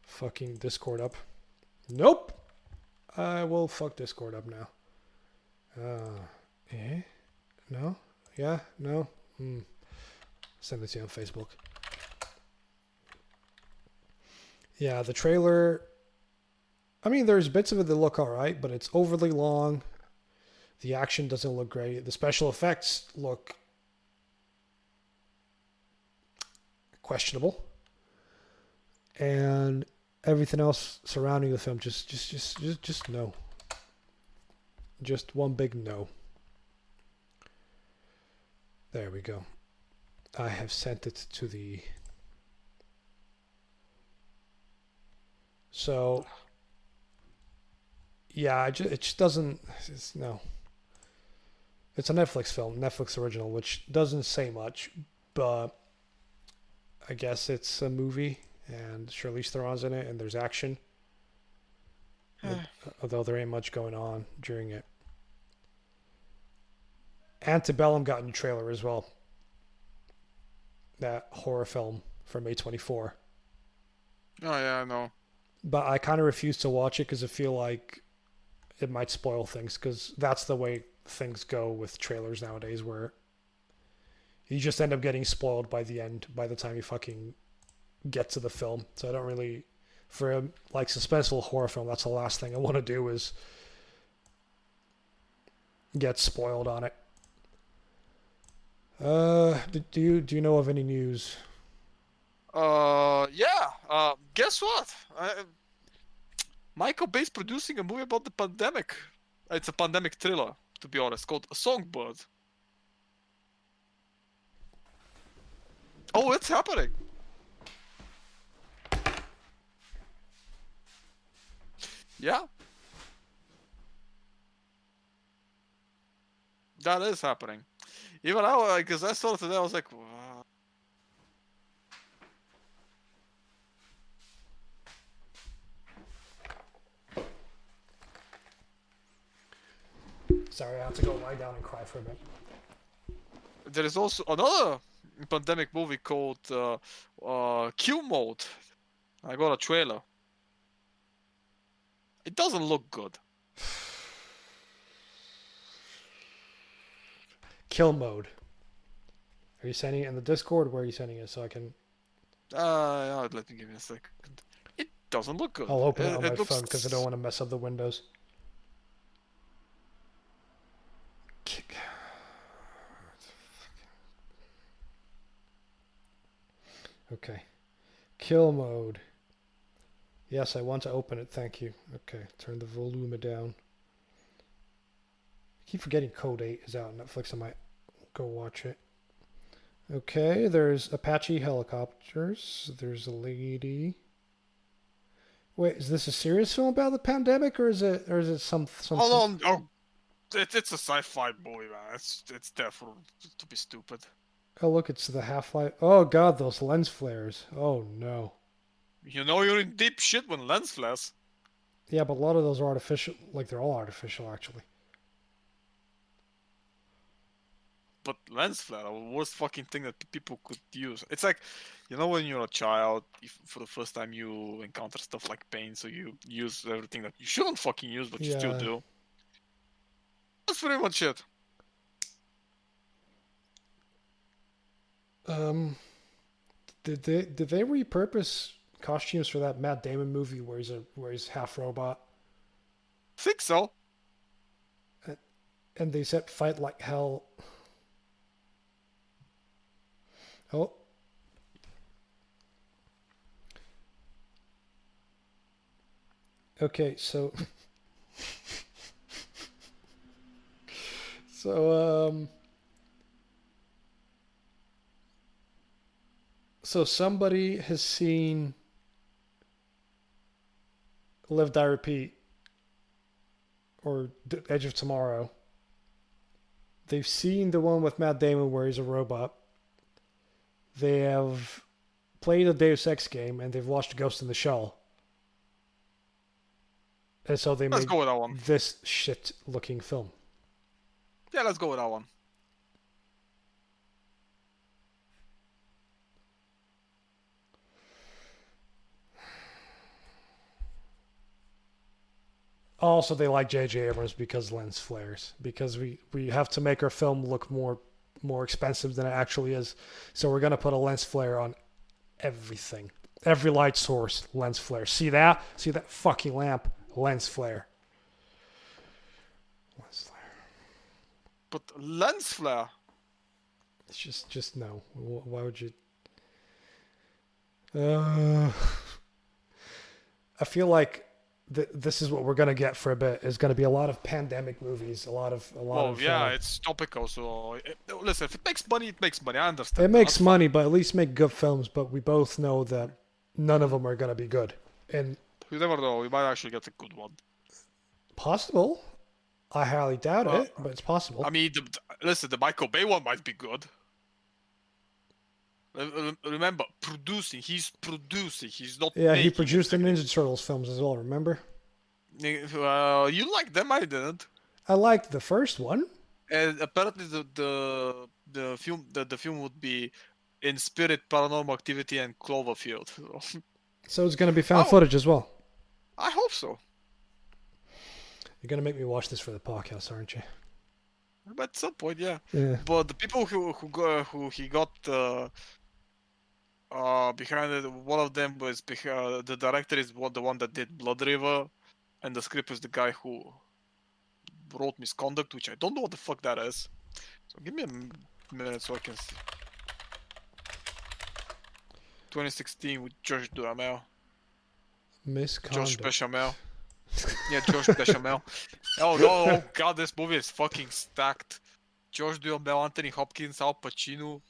fucking Discord up. Nope. I will fuck Discord up now. No? Yeah? No? Send it to you on Facebook. Yeah, the trailer. I mean, there's bits of it that look alright, but it's overly long. The action doesn't look great. The special effects look questionable. And everything else surrounding the film, just no. Just one big no. There we go. I have sent it to the. So, yeah, it just doesn't. No. It's a Netflix film, Netflix original, which doesn't say much, but I guess it's a movie, and Charlize Theron's in it, and there's action. Although there ain't much going on during it. Antebellum got a new trailer as well. That horror film from A24. Oh yeah, I know. But I kind of refuse to watch it because I feel like it might spoil things, because that's the way things go with trailers nowadays, where you just end up getting spoiled by the end, by the time you fucking get to the film. So I don't really, for a like suspenseful horror film, that's the last thing I want to do is get spoiled on it. Do you know of any news? Yeah. Guess what? Michael Bay's producing a movie about the pandemic. It's a pandemic thriller, to be honest, called Songbird. Oh, it's happening. Yeah, that is happening. Even I, because I saw it today, I was like, wow. Sorry, I have to go lie down and cry for a bit. There is also another pandemic movie called Kill Mode. I got a trailer. It doesn't look good. Kill mode. Are you sending it in the Discord? Where are you sending it so I can? Let me give you a second. It doesn't look good. I'll open it on my looks... phone because I don't want to mess up the windows. Okay. Kill mode. Yes, I want to open it. Thank you. Okay. Turn the volume down. I keep forgetting Code 8 is out on Netflix. I might go watch it. Okay. There's Apache helicopters. There's a lady. Wait, is this a serious film about the pandemic, or is it some? Oh, it's a sci-fi movie, man. It's there to be stupid. Oh, look, it's the Half-Life. Oh God, those lens flares. Oh no. You know you're in deep shit when lens flares. Yeah, but a lot of those are artificial. Like they're all artificial, actually. But lens flare, the worst fucking thing that people could use. It's like, you know, when you're a child, if for the first time you encounter stuff like pain, so you use everything that you shouldn't fucking use, but you still do. That's pretty much it. Did they repurpose costumes for that Matt Damon movie where he's half robot? Think so. And they said fight like hell. Oh. Okay, so so so somebody has seen Live Die Repeat or Edge of Tomorrow. They've seen the one with Matt Damon where he's a robot. They have played a Deus Ex game and they've watched Ghost in the Shell. And so they Let's made go with that one. this shit looking film. Yeah, let's go with that one. Also, they like J.J. Abrams because lens flares. Because we have to make our film look more expensive than it actually is. So we're gonna put a lens flare on everything. Every light source, lens flare. See that? See that fucking lamp? Lens flare. Lens flare. But lens flare. It's just no. Why would you? Uh, I feel like this is what we're gonna get for a bit. Is gonna be a lot of pandemic movies, a lot of. Well, yeah, it's topical. So listen, if it makes money, it makes money. I understand. It makes money, but at least make good films. But we both know that none of them are gonna be good. And You never know. We might actually get a good one. possible. I highly doubt Uh, it, but it's possible. I mean, listen, the Michael Bay one might be good. Remember, producing. He's producing. He's not. Yeah, he making produced the it. Ninja Turtles films as well. Remember? You like them? I didn't. I liked the first one. And apparently, the film would be in Spirit, Paranormal Activity, and Cloverfield. So it's gonna be found Oh, footage as well. I hope so. You're gonna make me watch this for the podcast, aren't you? But at some point, yeah. Yeah. But the people who he got behind it, one of them was the director is the one that did Blood River, and the script is the guy who wrote Misconduct, which I don't know what the fuck that is. So give me a minute so I can see. 2016 with Josh Duhamel. Josh Misconduct. Bechamel. Yeah, Josh Bechamel. Oh no, oh god, this movie is fucking stacked. Josh Duhamel, Anthony Hopkins, Al Pacino,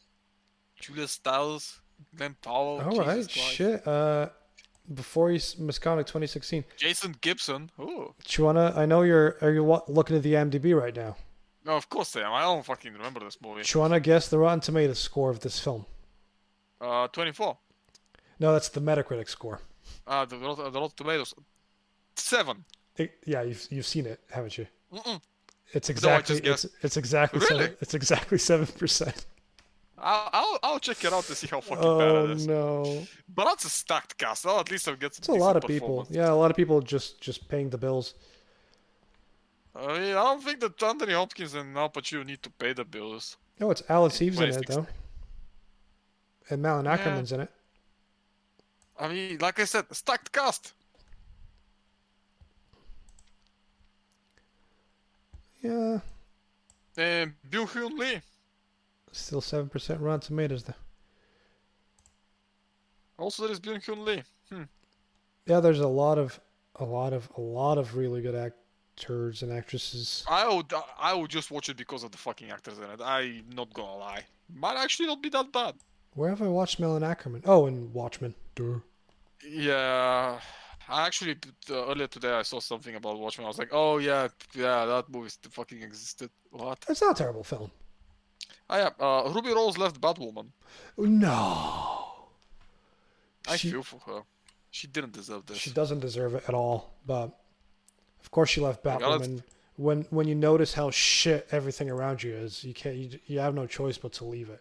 Julia Stiles, Glenn Powell. All Jesus right, Christ. shit. Before he's Misconduct 2016. Jason Gibson. Ooh. Chuana, I know are you looking at the IMDb right now? No, of course I am. I don't fucking remember this movie. Chuana, guess the Rotten Tomatoes score of this film. 24. No, that's the Metacritic score. The Rotten Tomatoes. 7. Yeah, you've seen it, haven't you? Mm-mm. It's No, I exactly just guessed. it's exactly Really? it's exactly 7%. I'll check it out to see how fucking bad Oh it is. no, But that's a stacked cast. Well, at least I'll get some it's a lot of decent people. performance. Yeah, a lot of people just paying the bills. I don't think that Anthony Hopkins and Al Pacino need to pay the bills. No, it's Alex Eves in it 2016. though, and Malin Yeah. Ackerman's in it. I mean, like I said, stacked cast. Yeah, And Byung Hyun Lee. still 7% Rotten Tomatoes though. Also, there is Byung Hyun Lee. Yeah, there's a lot of really good actors and actresses. I would just watch it because of the fucking actors in it. I'm not gonna lie. Might actually not be that bad. Where have I watched Malin Ackerman? Oh, in Watchmen. Duh. Yeah, I actually earlier today I saw something about Watchmen. I was like, oh yeah, that movie fucking existed. What? It's not a terrible film. Ah yeah, Ruby Rose left Batwoman. No. I She- feel for her. She didn't deserve this. She doesn't deserve it at all, but of course she left Like, Batwoman. When you notice how shit everything around you is, you have no choice but to leave it.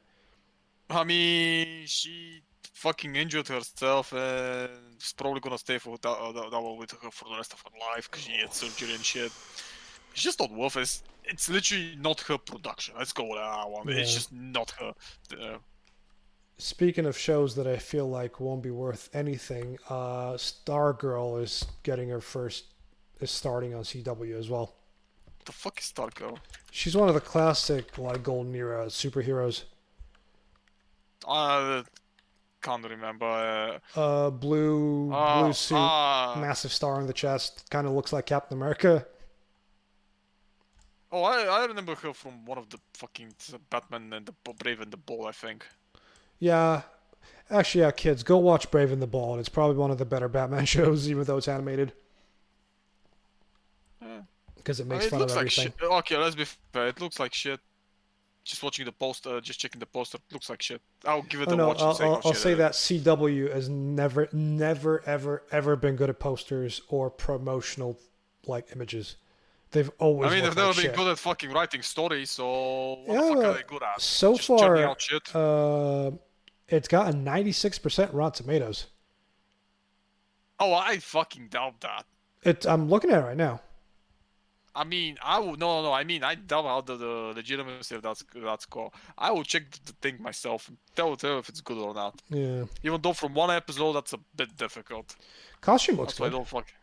I mean, she fucking injured herself and is probably gonna stay for that one with her for the rest of her life because she had surgery and shit. It's just not worth it. It's literally not her production. Let's go with that one. It's Yeah. just not her. Speaking of shows that I feel like won't be worth anything, Stargirl is starting on CW as well. The fuck is Stargirl? She's one of the classic like golden era superheroes. I can't remember. Blue suit, Ah. massive star on the chest, kind of looks like Captain America. Oh, I remember her from one of the fucking Batman and the Brave and the Bold, I think. Yeah, actually, yeah, kids, go watch Brave and the Bold. It's probably one of the better Batman shows, even though it's animated, Yeah. because it I makes mean, it fun of looks like everything. shit. Okay, let's be fair. It looks like shit. Just watching the poster, just checking the poster, it looks like shit. I'll give it Oh a no, watch and say how I'll shit say it is. that CW has never, ever been good at posters or promotional like images. They've I always mean, looked they've like never been shit. good at fucking writing stories, so what the Yeah, fuck are they but good at? so Just churning out far, shit? it's got a 96% Rotten Tomatoes. Oh, I fucking doubt that. I'm looking at it right now. I mean, I would no. I mean, I doubt how the legitimacy of that's cool. I will check the thing myself and tell if it's good or not. Yeah, Even though from one episode that's a bit difficult. costume looks That's why I good. don't fuck.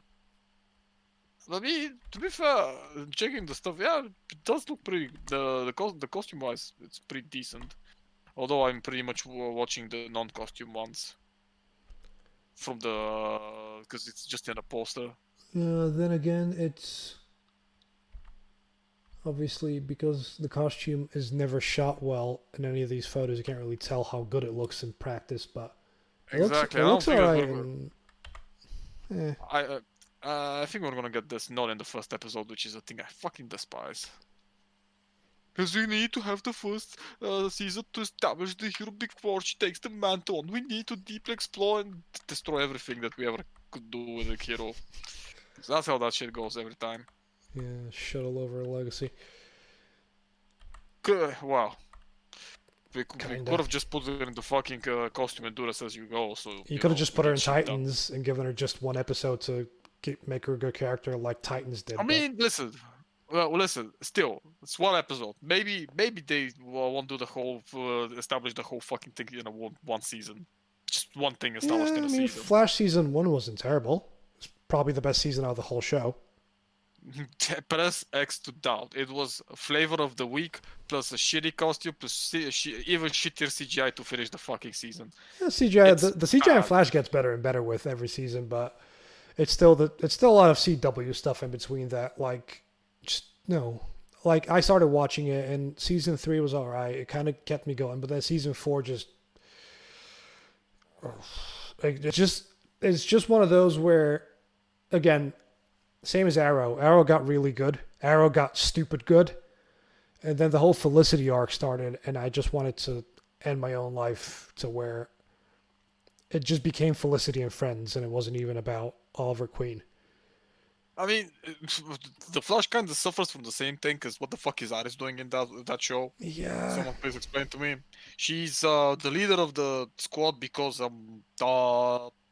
I mean, to be fair, checking the stuff, yeah, it does look pretty. The costume wise, it's pretty decent. Although I'm pretty much watching the non-costume ones from the because it's just in a poster. Then again, it's obviously because the costume is never shot well in any of these photos. You can't really tell how good it looks in practice, but Exactly. it I don't looks think it's alright. gonna. And eh. I think we're gonna get this not in the first episode, which is a thing I fucking despise. Because we need to have the first season to establish the hero before she takes the mantle on. We need to deeply explore and destroy everything that we ever could do with a hero. So that's how that shit goes every time. Yeah, shuttle over a legacy. Wow. We could Kinda. have just put her in the fucking costume and do this as you go. So You could have just put her in get shit done. Titans and given her just one episode to make her a good character like Titans did. I mean, listen. Well, listen. Still, it's one episode. Maybe they won't do the whole establish the whole fucking thing in a one season. Just one thing established Yeah, in I a mean, season. Flash season 1 wasn't terrible. It's probably the best season out of the whole show. Press X to doubt. It was a flavor of the week plus a shitty costume plus even shittier CGI to finish the fucking season. Yeah, CGI, It's the CGI in bad. Flash gets better and better with every season, but it's still a lot of CW stuff in between that. Like, just no. Like I started watching it, and season 3 was alright. It kind of kept me going, but then season 4 just, it's just one of those where, again, same as Arrow. Arrow got really good. Arrow got stupid good. And then the whole Felicity arc started, and I just wanted to end my own life to where it just became Felicity and Friends, and it wasn't even about Oliver Queen. I mean, the Flash kind of suffers from the same thing because what the fuck is Iris doing in that show? Yeah, Someone please explain to me. She's the leader of the squad because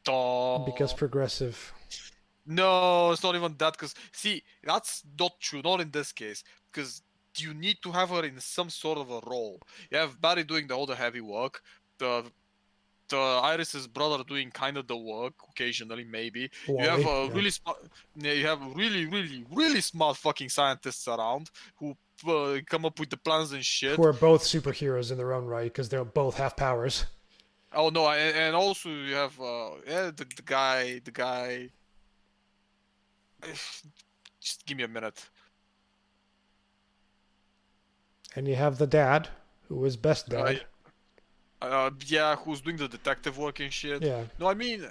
because progressive. No, it's not even that. Because see, that's not true. Not in this case. Because you need to have her in some sort of a role. You have Barry doing all the heavy work. The Iris's brother doing kind of the work occasionally, maybe. Wally, You have yeah. really smart. You have really smart fucking scientists around who come up with the plans and shit. Who are both superheroes in their own right because they both have powers. Oh no, and also you have the guy. Just give me a minute. And you have the dad, who is best dad. Yeah, who's doing the detective work and shit. Yeah. No, I mean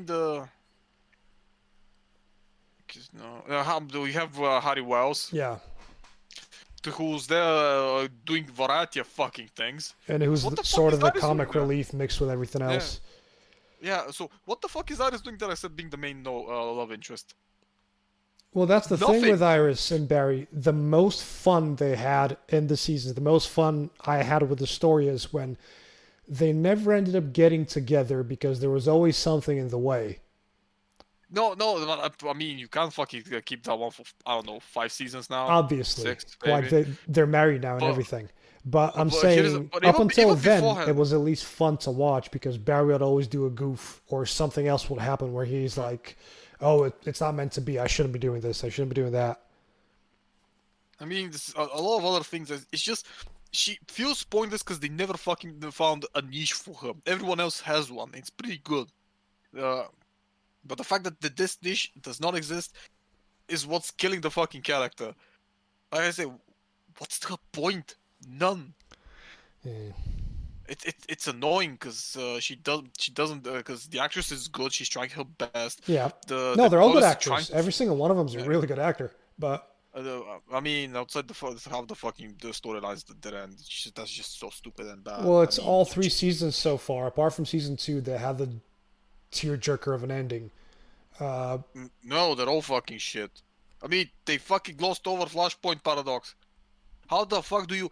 the. No, we have Harry Wells, Yeah. who's there doing variety of fucking things. And who's What the fuck sort is of the Iris doing comic there? relief mixed with everything else. Yeah. So what the fuck is Iris doing there except being the main love interest? Well, that's the thing Nothing. with Iris and Barry. The most fun they had in the seasons, the most fun I had with the story is when they never ended up getting together because there was always something in the way. No. I mean, you can't fucking keep that one for I don't know 5 seasons now. Obviously, 6 like maybe. they're married now and But everything. But I'm but here's saying but up until even then, beforehand. it was at least fun to watch because Barry would always do a goof or something else would happen where he's like, "Oh, it's not meant to be. I shouldn't be doing this. I shouldn't be doing that." I mean, a lot of other things. It's just she feels pointless because they never fucking found a niche for her. Everyone else has one. It's pretty good. Uh, but the fact that this niche does not exist is what's killing the fucking character. Like I say, what's the point? None. Yeah. It's annoying because she doesn't because the actress is good. She's trying her best. Yeah. No, The they're all good artist is trying actors. to. Every single one of them is a Uh, really good actor. But I mean, outside how the fucking the storylines that did end, that's just so stupid and bad. well, I it's mean, all three seasons so far, apart from season two that had the tearjerker of an ending. Uh, no, they're all fucking shit. I mean, they fucking glossed over Flashpoint Paradox. How the fuck do you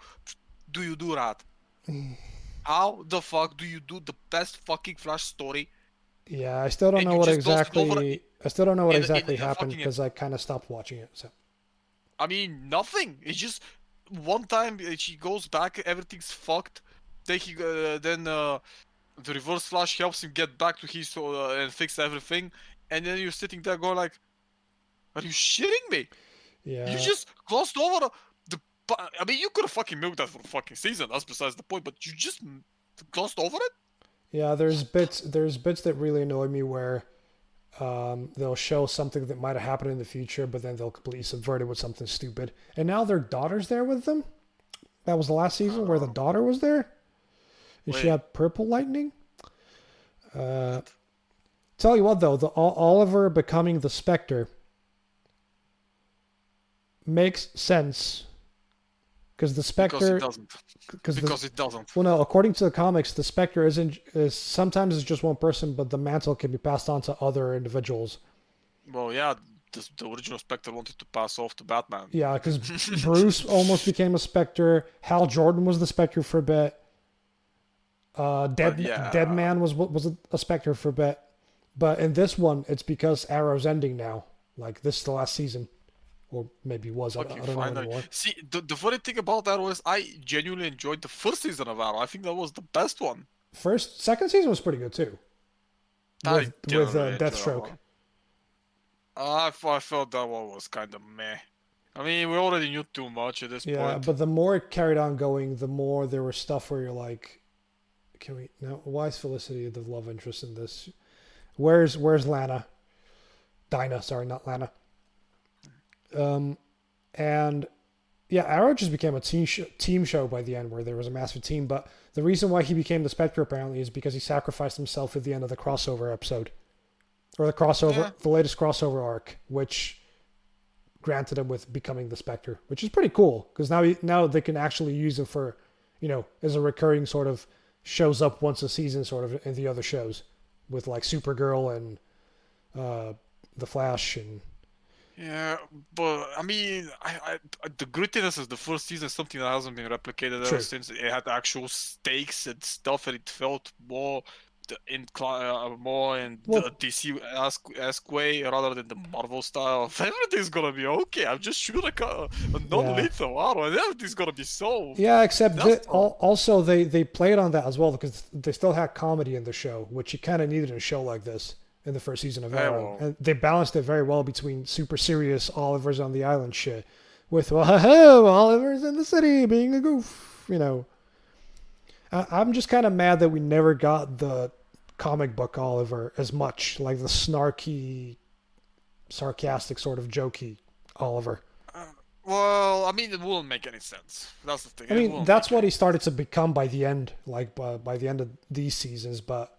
do that? How the fuck do you do the best fucking Flash story yeah, I still don't and know you what just gloss it over exactly. I still don't know what in exactly a happened fucking? because I kind of stopped watching it. So I mean, nothing. It's just one time she goes back, everything's fucked. Then the Reverse Flash helps him get back to his and fix everything, and then you're sitting there going like, "Are you shitting me? You yeah, just glossed over the. I mean, you could have fucking milked that for a fucking season. That's besides the point. But you just glossed over it. yeah. There's bits that really annoy me where they'll show something that might have happened in the future, but then they'll completely subvert it with something stupid. And now their daughter's there with them. That was the last season where the Uh, daughter was there, and she wait, had purple lightning. Uh, what? tell you what though, the Oliver becoming the Spectre makes sense because the Because it Spectre, doesn't. because the Because it doesn't. well, no, according to the comics, the Spectre is sometimes it's just one person, but the mantle can be passed on to other individuals. Well, yeah, the original Spectre wanted to pass off to Batman. Yeah, because Bruce almost became a Spectre. Hal Jordan was the Spectre for a bit. But Dead yeah, Man was a Spectre for a bit. But in this one, it's because Arrow's ending now. Like this is the last season, or maybe was. I fucking don't know finally. anymore. See, the funny thing about that was I genuinely enjoyed the first season of Arrow. I think that was the best one. Second season was pretty good too, I with didn't really enjoy that Deathstroke. one. I felt that one was kind of meh. I mean, we already knew too much at this Yeah, point. but the more it carried on going, the more there was stuff where you're like, can we? No, why is Felicity the love interest in this? Where's Lana? Dinah, sorry, not Lana. And yeah, Arrow just became a team show by the end, where there was a massive team. But the reason why he became the Spectre apparently is because he sacrificed himself at the end of the crossover episode, or Yeah, the latest crossover arc, which granted him with becoming the Spectre, which is pretty cool because now they can actually use him for, as a recurring sort of shows up once a season sort of in the other shows with like Supergirl and uh, the Flash and yeah, but I mean, the grittiness of the first season is something that hasn't been replicated ever true. since. It had actual stakes and stuff, and it felt more more in the Well, DC esque way rather than the Marvel style. Everything's gonna be okay. I'm just shoot a yeah, non-lethal arrow, and everything's gonna be solved. yeah. Except That's that all. also they played on that as well because they still had comedy in the show, which you kind of needed in a show like this in the first season of Hey, Arrow, well, and they balanced it very well between super serious Oliver's on the island shit with well, Oliver's in the city being a goof. I'm just kind of mad that we never got the comic book Oliver as much, like the snarky, sarcastic, sort of jokey Oliver. uh, well, I mean, it wouldn't make any sense. That's the thing. I It mean, wouldn't that's make what any he started sense. to become by the end, like by the end of these seasons. But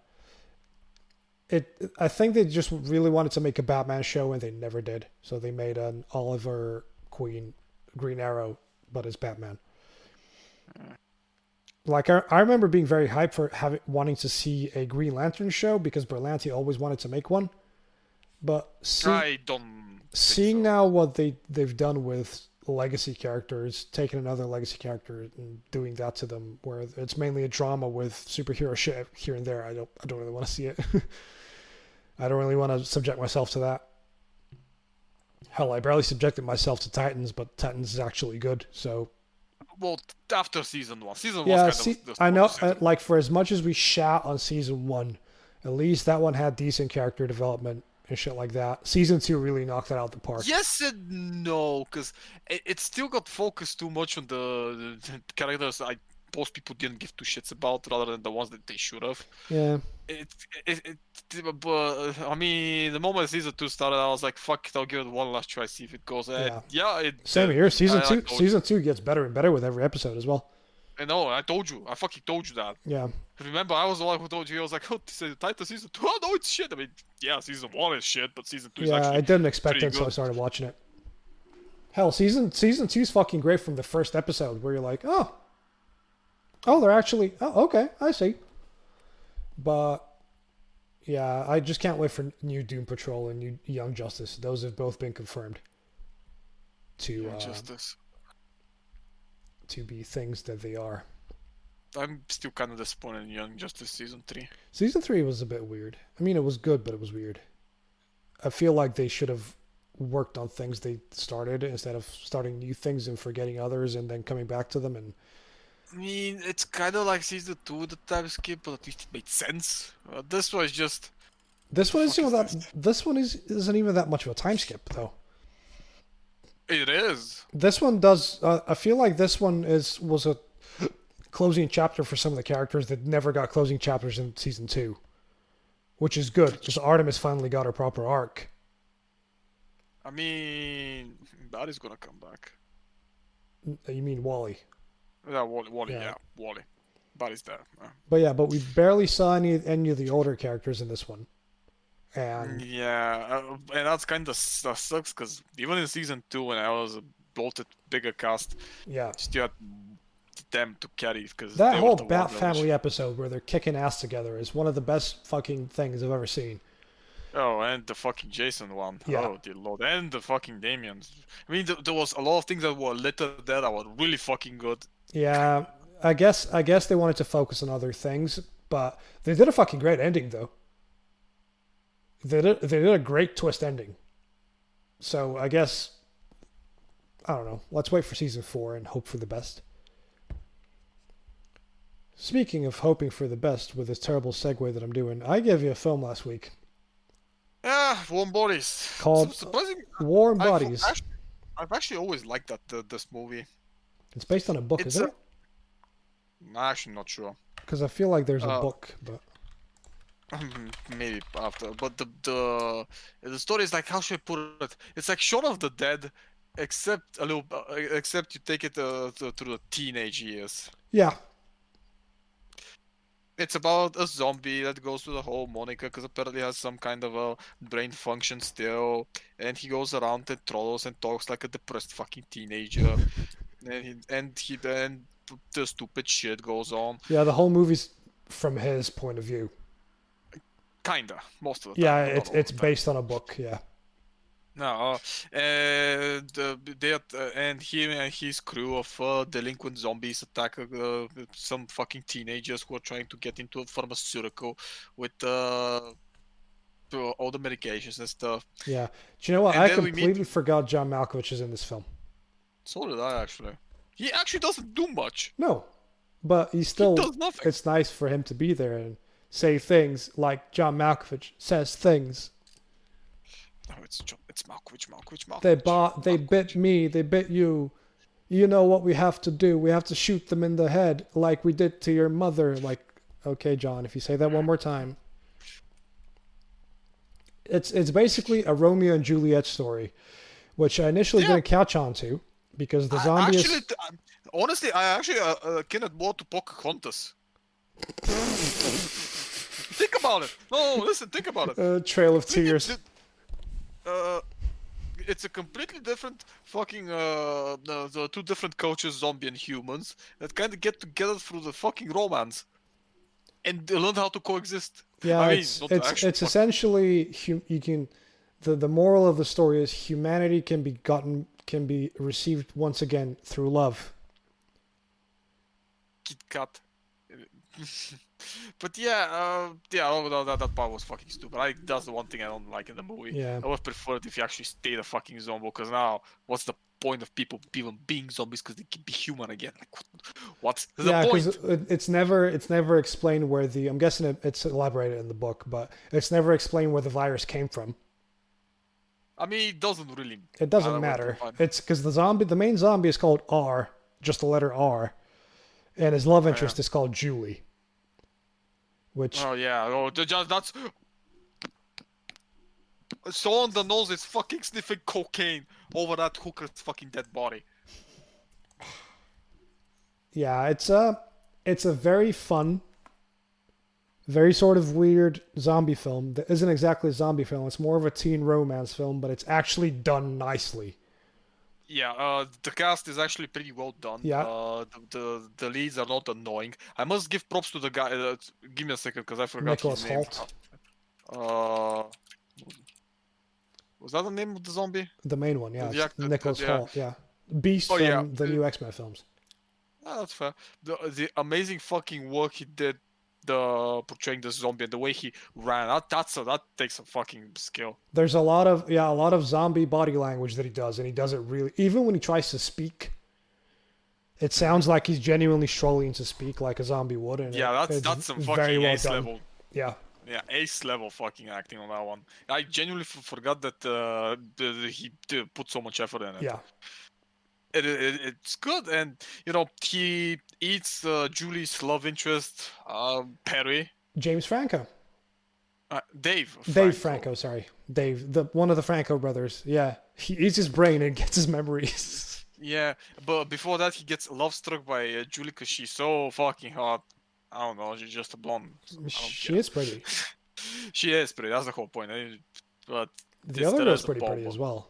I think they just really wanted to make a Batman show, and they never did. So they made an Oliver Green Arrow, but as Batman. Uh, Like I remember being very hyped for wanting to see a Green Lantern show because Berlanti always wanted to make one. But I don't think seeing so. now what they've done with legacy characters, taking another legacy character and doing that to them, where it's mainly a drama with superhero shit here and there. I don't really want to see it. I don't really want to subject myself to that. Hell, I barely subjected myself to Titans, but Titans is actually good. So Well, after season one was yeah, kind of see, the I stronger know. season. Like for as much as we shout on season one, at least that one had decent character development and shit like that. Season 2 really knocked it out the park. Yes and no, because it still got focused too much on the characters most people didn't give two shits about, rather than the ones that they should have. Yeah. But I mean, the moment season 2 started, I was like, "Fuck it, I'll give it one last try, see if it goes." Yeah. It Same did. here. Season I two. told you. Season 2 gets better and better with every episode as well. I know, I told you. I fucking told you that. Yeah. Remember, I was the one who told you. I was like, "Oh, this is the title season 2." Oh no, it's shit. I mean, yeah, season 1 is shit, but season 2 is Yeah, actually I didn't expect pretty it, so I good. started watching it. Hell, season 2 is fucking great from the first episode, where you're like, they're actually, okay, I see. But yeah, I just can't wait for new Doom Patrol and new Young Justice. Those have both been confirmed to Justice. to be things that they are. I'm still kind of disappointed in Young Justice season 3. Season 3 was a bit weird. I mean, it was good, but it was weird. I feel like they should have worked on things they started instead of starting new things and forgetting others and then coming back to them. And I mean, it's kind of like season 2, the time skip, but at least it made sense. This was just. this one isn't fuck is that. This one isn't even that much of a time skip, though. It is. This one does. I feel like this one was a closing chapter for some of the characters that never got closing chapters in season 2, which is good because Artemis finally got her proper arc. I mean, Barry's gonna come back. You mean Wally? Yeah, Wally. Yeah. Yeah, Wally. Barry's there. But we barely saw any of the older characters in this one, and Yeah, and that's kind of sucks because even in season 2, when I was a bloated bigger cast, yeah, still had them to carry because that whole Bat Family episode where they're kicking ass together is one of the best fucking things I've ever seen. Oh, and the fucking Jason one. Yeah. Oh, dear lord. And the fucking Damians. I mean, there was a lot of things that were littered there that were really fucking good. Yeah, I guess they wanted to focus on other things, but they did a fucking great ending though. They did a great twist ending. So I guess I don't know. Let's wait for season 4 and hope for the best. Speaking of hoping for the best with this terrible segue that I'm doing, I gave you a film last week Yeah, Warm Bodies. called Surprising. Warm Bodies. I've actually always liked this movie. It's based on a book, isn't it? I'm actually not sure. Because I feel like there's a book, but Maybe after. But the story is like, how should I put it? It's like Shaun of the Dead, except a little. Except you take it through the teenage years. yeah, It's about a zombie that goes to the whole Monica because apparently has some kind of a brain function still, and he goes around and trolls and talks like a depressed fucking teenager, and the stupid shit goes on. yeah. The whole movie's from his point of view. Kinda, most of the Yeah, time. it's based on a book. Yeah, No, and and he and his crew of delinquent zombies attack some fucking teenagers who are trying to get into a pharmaceutical with all the medications and stuff. yeah. Do you know what? And I then we completely forgot John Malkovich is in this film. So did I actually. He actually doesn't do much. No, but he's still. He does nothing. It's nice for him to be there and say things like John Malkovich says things. No, it's Malkovich. They bit me, they bit you. You know what we have to do? We have to shoot them in the head like we did to your mother. Like, okay, John, if you say that one more time. It's basically a Romeo and Juliet story, which I initially didn't catch on to because the zombie is... Honestly, I actually cannot more to Pocahontas. Think about it. No, listen, think about it. Trail of Tears. It's a completely different fucking the two different cultures, zombie and humans, that kind of get together through the fucking romance and they learn how to coexist. Yeah, I mean, it's essentially you can the moral of the story is humanity can be received once again through love. Kit Kat. But yeah, that part was fucking stupid. That's the one thing I don't like in the movie. Yeah. I would prefer it if you actually stayed a fucking zombie, because now, what's the point of people even being zombies because they can be human again? Like, what's the point? Because it's never explained where I'm guessing it's elaborated in the book, but it's never explained where the virus came from. I mean, it doesn't really It doesn't matter what matter. define. It's because the main zombie is called R, just the letter R, and his love Oh, yeah. interest is called Julie, which Oh yeah. Oh, that's so on the nose is fucking sniffing cocaine over that hooker's fucking dead body. yeah, it's a very fun, very sort of weird zombie film that isn't exactly a zombie film. It's more of a teen romance film, but it's actually done nicely. Yeah, the cast is actually pretty well done. Yeah, The leads are not annoying. I must give props to the guy. Give me a second, because I forgot his Nicholas name. Hoult, Uh, was that the name of the zombie? the main one. Yeah, The it's actor, Nicholas yeah. Hoult. Yeah, Beast Oh yeah, from the new X-Men films. that's fair. The amazing fucking work he did, the portraying the zombie and the way he ran. That takes a fucking skill. There's a lot of zombie body language that he does, and he does it really. Even when he tries to speak, it sounds like he's genuinely struggling to speak like a zombie would, and Yeah, it's that's some very fucking well ace done. level. Yeah, Yeah, ace level fucking acting on that one. I genuinely forgot that he put so much effort in it. yeah. It's good, and he eats Julie's love interest, Perry, James Franco, Dave Dave Franco. Franco. Sorry, Dave, the one of the Franco brothers. Yeah, he eats his brain and gets his memories. Yeah, but before that he gets love struck by Julie because she's so fucking hot. I don't know, she's just a blonde. I don't She care. is pretty. She is pretty. That's the whole point. But The other that girl's is a pretty pretty bomb. as well.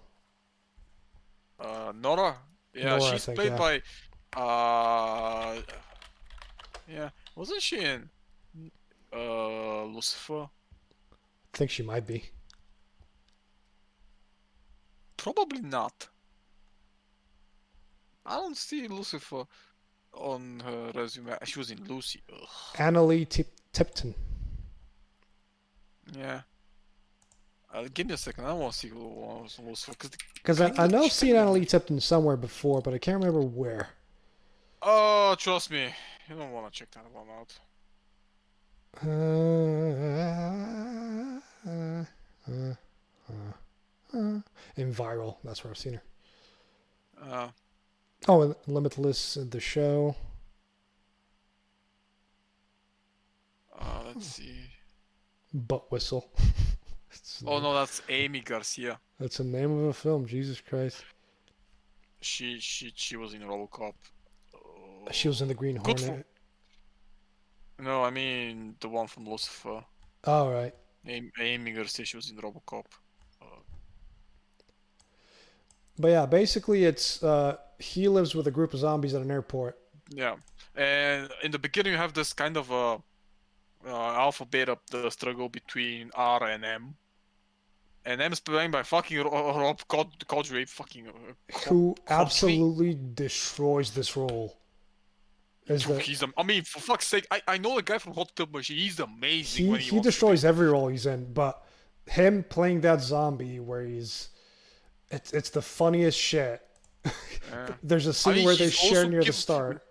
Nora. Yeah, Nora, I she's think. played Yeah, by. Yeah, wasn't she in Lucifer? I think she might be. Probably not. I don't see Lucifer on her resume. She was in Lucy. Ugh. Annalie Tipton. Yeah. Give me a second. I want to see who was Lucifer Because I know I've seen Annalie Tipton somewhere before, but I can't remember where. Oh, trust me, you don't want to check that one out. In Viral, that's where I've seen her. Uh, Oh, and Limitless, the show. let's see. Butt Whistle. Oh no, that's Amy Garcia. That's the name of a film. Jesus Christ. She was in RoboCop. She was in the Green Good Hornet. No, I mean the one from Lucifer. Oh, right. Amy Garcia, she was in RoboCop. But yeah, basically it's he lives with a group of zombies at an airport. Yeah, and in the beginning you have this kind of alpha beta the struggle between R and M. And M is played by fucking Rob Codry, fucking Who Codry. absolutely destroys this role. I mean, for fuck's sake, I know the guy from Hot Tub Machine. He's amazing when he wants destroys to every role he's in, but him playing that zombie where it's the funniest shit. There's a scene where they share near the start.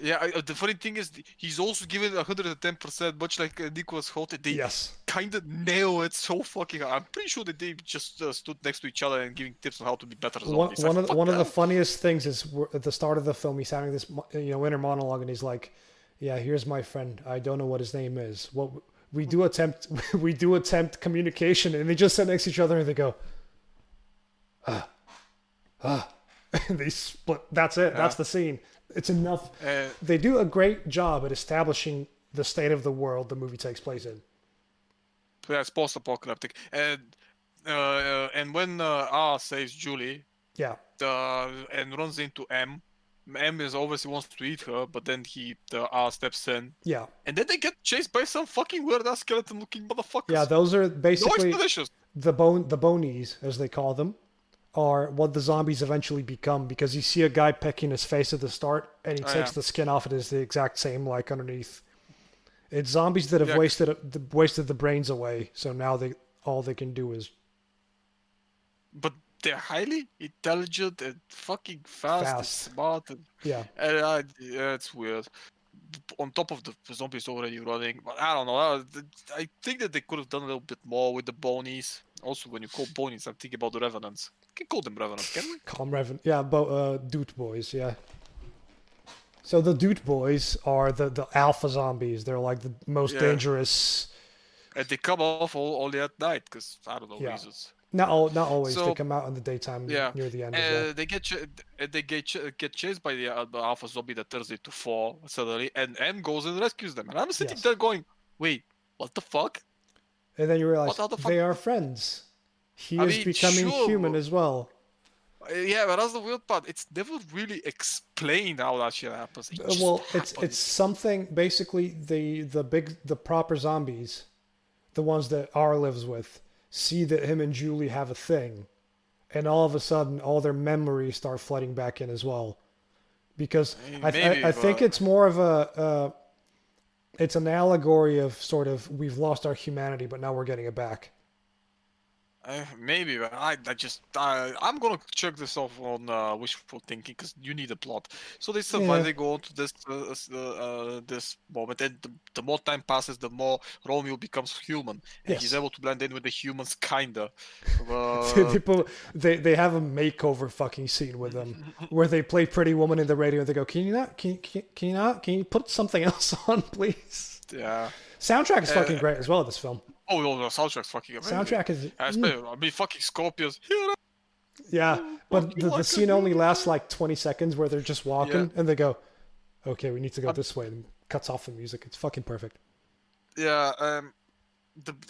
Yeah, the funny thing is he's also given 110%, much like Nicholas Hoult. They kind of nail it so fucking hard. I'm pretty sure that they just stood next to each other and giving tips on how to be better zombies. One of the funniest things is at the start of the film, he's having this inner monologue, and he's like, "Yeah, here's my friend. I don't know what his name is. What we do attempt communication," and they just sit next to each other and they go, and they split. That's it. Yeah. That's the scene. It's enough. They do a great job at establishing the state of the world the movie takes place in. Yeah, it's post-apocalyptic, and when R saves Julie, yeah, and runs into M is obviously wants to eat her, but then R steps in. Yeah, and then they get chased by some fucking weird-ass skeleton-looking motherfuckers. Yeah, those are basically the bonies, as they call them. Are what the zombies eventually become, because you see a guy pecking his face at the start and he takes the skin off, it is the exact same like underneath. It's zombies that have wasted the brains away, so now all they can do is. But they're highly intelligent and fucking fast. And smart. And, yeah, and it's weird. on top of the zombies already running. But I don't know. I think that they could have done a little bit more with the bonies. Also, when you call bonies, I'm thinking about the revenants. We can call them revenants, can we? Call them Revan. Yeah, Doot Boys. Yeah. So the Doot Boys are the alpha zombies. They're like the most Yeah, dangerous. and they come off only at night because I don't know Yeah. reasons. Not always. They So come out in the daytime yeah, near the end as well. they get chased by the alpha zombie that turns into four suddenly, and M goes and rescues them. And I'm sitting Yes. there going, "Wait, what the fuck? And then you What realize the fuck?" they are friends. He I is mean, becoming human sure, as well. yeah, but that's the weird part. It's never really explained how that shit happens. It just Well, it's happens. something basically the proper zombies, the ones that R lives with, see that him and Julie have a thing, and all of a sudden all their memories start flooding back in as well. Because Maybe, I think but it's more of it's an allegory of sort of we've lost our humanity, but now we're getting it back. maybe, but I'm gonna check this off on wishful thinking because you need a plot. So they survive. Yeah. They go on to this moment, and the more time passes, the more Romeo becomes human, and he's Yes. able to blend in with the humans, kinda. they, Uh, they, put, they have a makeover fucking scene with them where they play Pretty Woman in the radio and they go, can you put something else on, please? yeah. Soundtrack is fucking Uh, great as well, this film. oh, no, the soundtrack's fucking amazing. Soundtrack is, I mean, fucking Scorpions. Here yeah, I but fucking the like a scene only lasts hero. like 20 seconds where they're just Yeah. walking and they go, okay, we need to go Um, this way, and cuts off the music. It's fucking perfect. yeah.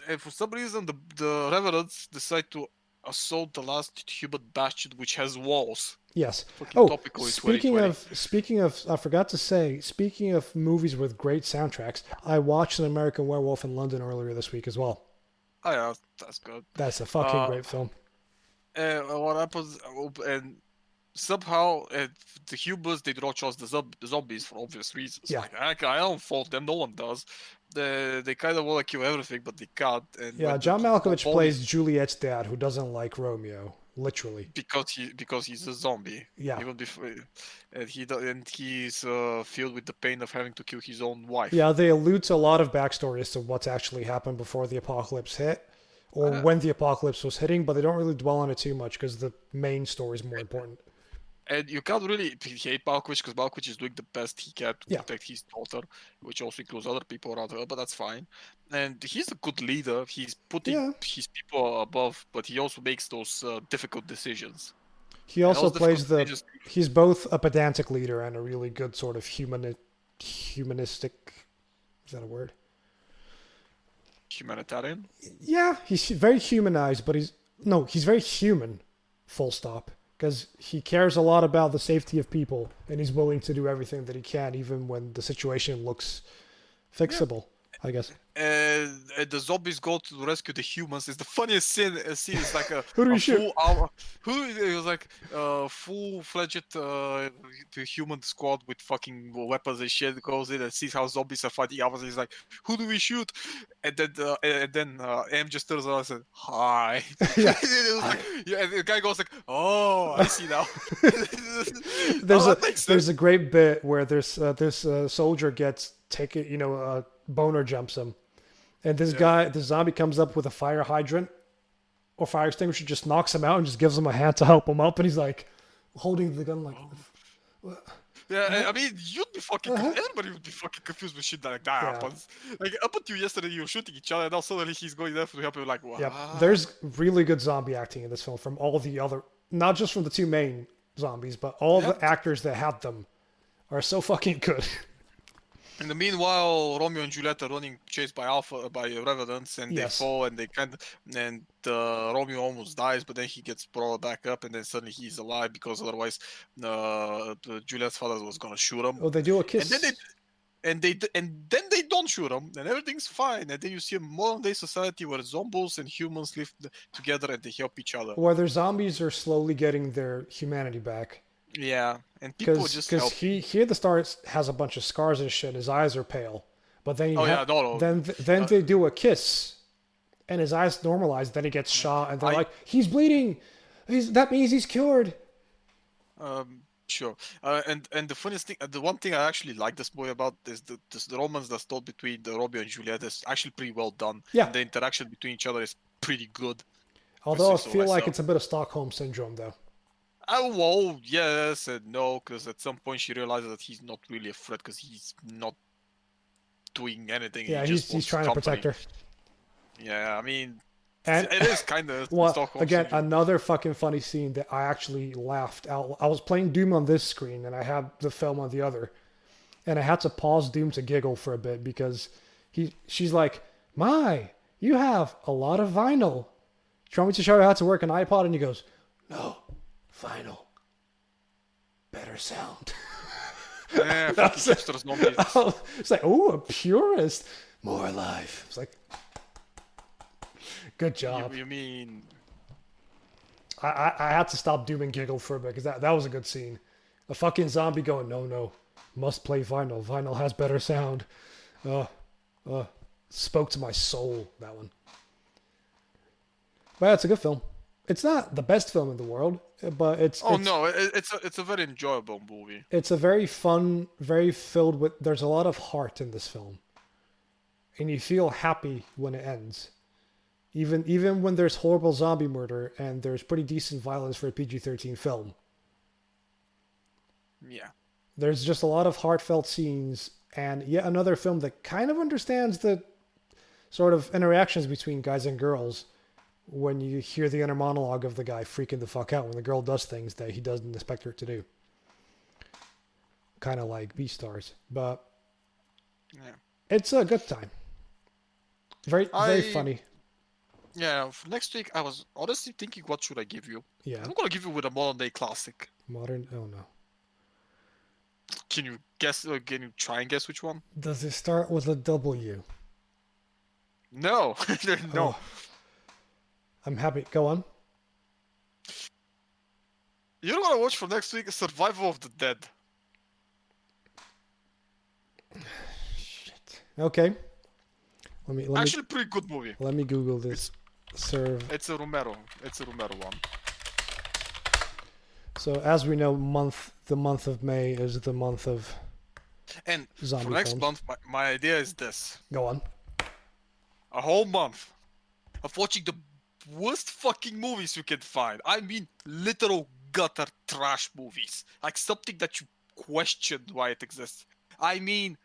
And for some reason, the revenants decide to assault the last human bastion, which has walls. Yes. Fucking Oh, topical in 2020. speaking of, I forgot to say, speaking of movies with great soundtracks, I watched An American Werewolf in London earlier this week as well. Oh yeah, that's good. That's a fucking Uh, great film. what happens? And somehow the humans they do not trust the zombies for obvious reasons. Yeah. Like I don't fault them. No one does. They kind of want to kill everything, but they can't. And Yeah, when John Malkovich police, plays Juliet's dad, who doesn't like Romeo, literally. because he's a zombie. Yeah. Even before, and he's filled with the pain of having to kill his own wife. Yeah, they allude to a lot of backstory as to what's actually happened before the apocalypse hit, or Uh, when the apocalypse was hitting, but they don't really dwell on it too much because the main story is more important. And you can't really hate Malkovich because Malkovich is doing the best he can to Yeah. protect his daughter, which also includes other people around her, but that's fine. And he's a good leader. He's putting Yeah. his people above, but he also makes those difficult decisions. He And also those difficult plays the. decisions, He's both a pedantic leader and a really good sort of humanistic. Is that a word? humanitarian. Yeah, he's very humanized, but he's very human. Full stop. Because he cares a lot about the safety of people, and he's willing to do everything that he can, even when the situation looks fixable. I guess. And the zombies go to rescue the humans. It's the funniest scene is like Who do a we shoot? full hour. It was like full-fledged human squad with fucking weapons and shit goes in and sees how zombies are fighting others. He's like, "Who do we shoot?" And then M just turns around and says, "Hi." Yeah. It was like, yeah, and the guy goes like, "Oh, I see now." There's a great bit where this soldier gets taken, boner jumps him, and this zombie comes up with a fire hydrant or fire extinguisher, just knocks him out and just gives him a hand to help him up, and he's like holding the gun like. Yeah, I mean, you'd be fucking. Everybody would be fucking confused when shit like that Yeah. happens. Like up until yesterday, you were shooting each other, and now suddenly he's going there to help you. Like, what? Yep. There's really good zombie acting in this film from all the other, not just from the two main zombies, but all the actors that had them are so fucking good. In the meanwhile, Romeo and Juliet are running chased by revenants, and they Yes. fall, and Romeo almost dies, but then he gets brought back up, and then suddenly he's alive because otherwise, Juliet's father was gonna shoot him. Oh, they do a kiss. And then they don't shoot him, and everything's fine. And then you see a modern day society where zombies and humans live together and they help each other. Where their zombies are slowly getting their humanity back. Yeah, and people just help. He at the start has a bunch of scars and shit. His eyes are pale, but then then they do a kiss, and his eyes normalize. Then he gets shot, and they're like, "He's bleeding. That means he's cured." Sure. And the funniest thing, the one thing I actually like this movie about is the romance that's told between the Romeo and Juliet is actually pretty well done, Yeah. and the interaction between each other is pretty good. If I Although say I so feel like myself. it's a bit of Stockholm syndrome, though. Oh, well, yes and no, because at some point she realizes that he's not really a threat because he's not doing anything. He Yeah, just he's wants trying to protect company. her. Yeah, I mean, And it is kind of well, Stockholm again, syndrome. another fucking funny scene that I actually laughed out. I was playing Doom on this screen and I had the film on the other, and I had to pause Doom to giggle for a bit because she's like, "My, you have a lot of vinyl. Do you want me to show you how to work an iPod?" And he goes, "No, vinyl, better sound." Yeah, fucking hipster zombies. It's like, oh, a purist, more life. It's like, good job. You mean? I had to stop Doom and giggle for a bit because that was a good scene. A fucking zombie going, no, must play vinyl. Vinyl has better sound. Uh, spoke to my soul, that one. But yeah, it's a good film. It's not the best film in the world, but Oh no, it's a very enjoyable movie. it's a very fun, very filled with. There's a lot of heart in this film, and you feel happy when it ends. Even when there's horrible zombie murder and there's pretty decent violence for a PG-13 film. Yeah. There's just a lot of heartfelt scenes, and yet another film that kind of understands the sort of interactions between guys and girls when you hear the inner monologue of the guy freaking the fuck out when the girl does things that he doesn't expect her to do. Kind of like Beastars. But Yeah. it's a good time. Very funny. Yeah, for next week I was honestly thinking what should I give you? Yeah. I'm gonna give you with a modern day classic. Modern. Oh no. Can you guess? Can you try and guess which one? Does it start with a W? No, no. Oh, I'm happy. Go on. You're gonna watch for next week Survival of the Dead. Shit. Okay. Actually, pretty good movie. Let me Google this. It's a Romero. It's a Romero one. So as we know, the month of May is the month of And zombie for next films. month, my idea is this: Go on. a whole month of watching the worst fucking movies you can find. I mean, literal gutter trash movies, like something that you question why it exists. I mean,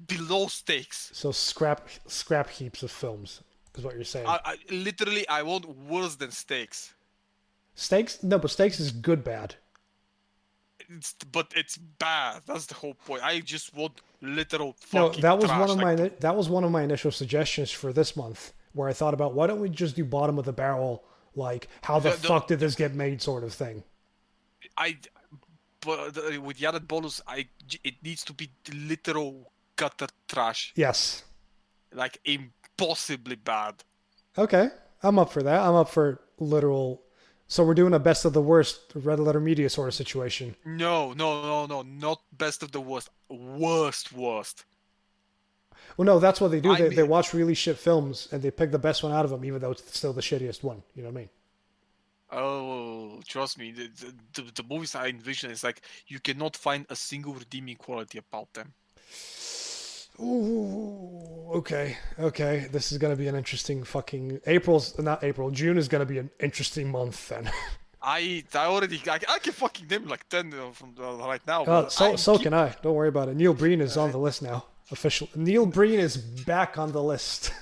below stakes. So scrap heaps of films is what you're saying. I want worse than stakes. Stakes? No, but Stakes is good bad. But it's bad. That's the whole point. I just want literal No, fucking that was trash. one of like, that was one of my initial suggestions for this month, where I thought about why don't we just do bottom of the barrel, like how the fuck did this get made sort of thing. But with the added bonus, it needs to be literal gutter trash. Yes. Like impossibly bad. Okay, I'm up for that. I'm up for literal. So we're doing a best of the worst red letter media sort of situation. No, not best of the worst. Worst. Well, no, that's what they do. They watch really shit films and they pick the best one out of them, even though it's still the shittiest one. You know what I mean? Oh, trust me. The movies I envision is like you cannot find a single redeeming quality about them. Ooh, okay. This is gonna be an interesting fucking June is gonna be an interesting month then. I can fucking name like 10 from right now. Can I. Don't worry about it. Neil Breen is on the list now. Official. Neil Breen is back on the list.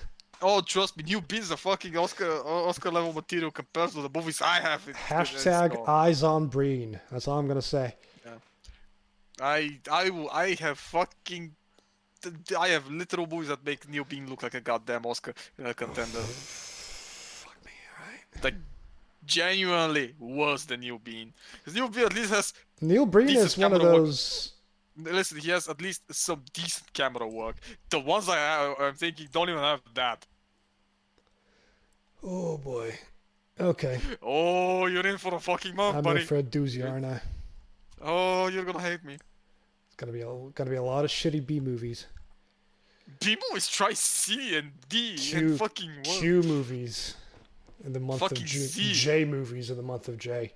Oh, trust me, New Bean is a fucking Oscar level material compared to the movies I have. Hashtag eyes on Breen. That's all I'm gonna say. Yeah. I have literal movies that make Neil Bean look like a goddamn Oscar contender. Fuck me, alright. Like genuinely worse than Neil Bean, because Neil Bean at least has. Neil Breen is one of those. Listen, he has at least some decent camera work. The ones I'm thinking don't even have that. Oh boy. Okay. Oh, you're in for a fucking month, buddy. I'm in for a doozy, aren't I? Oh, you're gonna hate me. It's gonna be a lot of shitty B movies. B movies try C and D and fucking work. Q movies in the month fucking of June. Z. J movies in the month of J.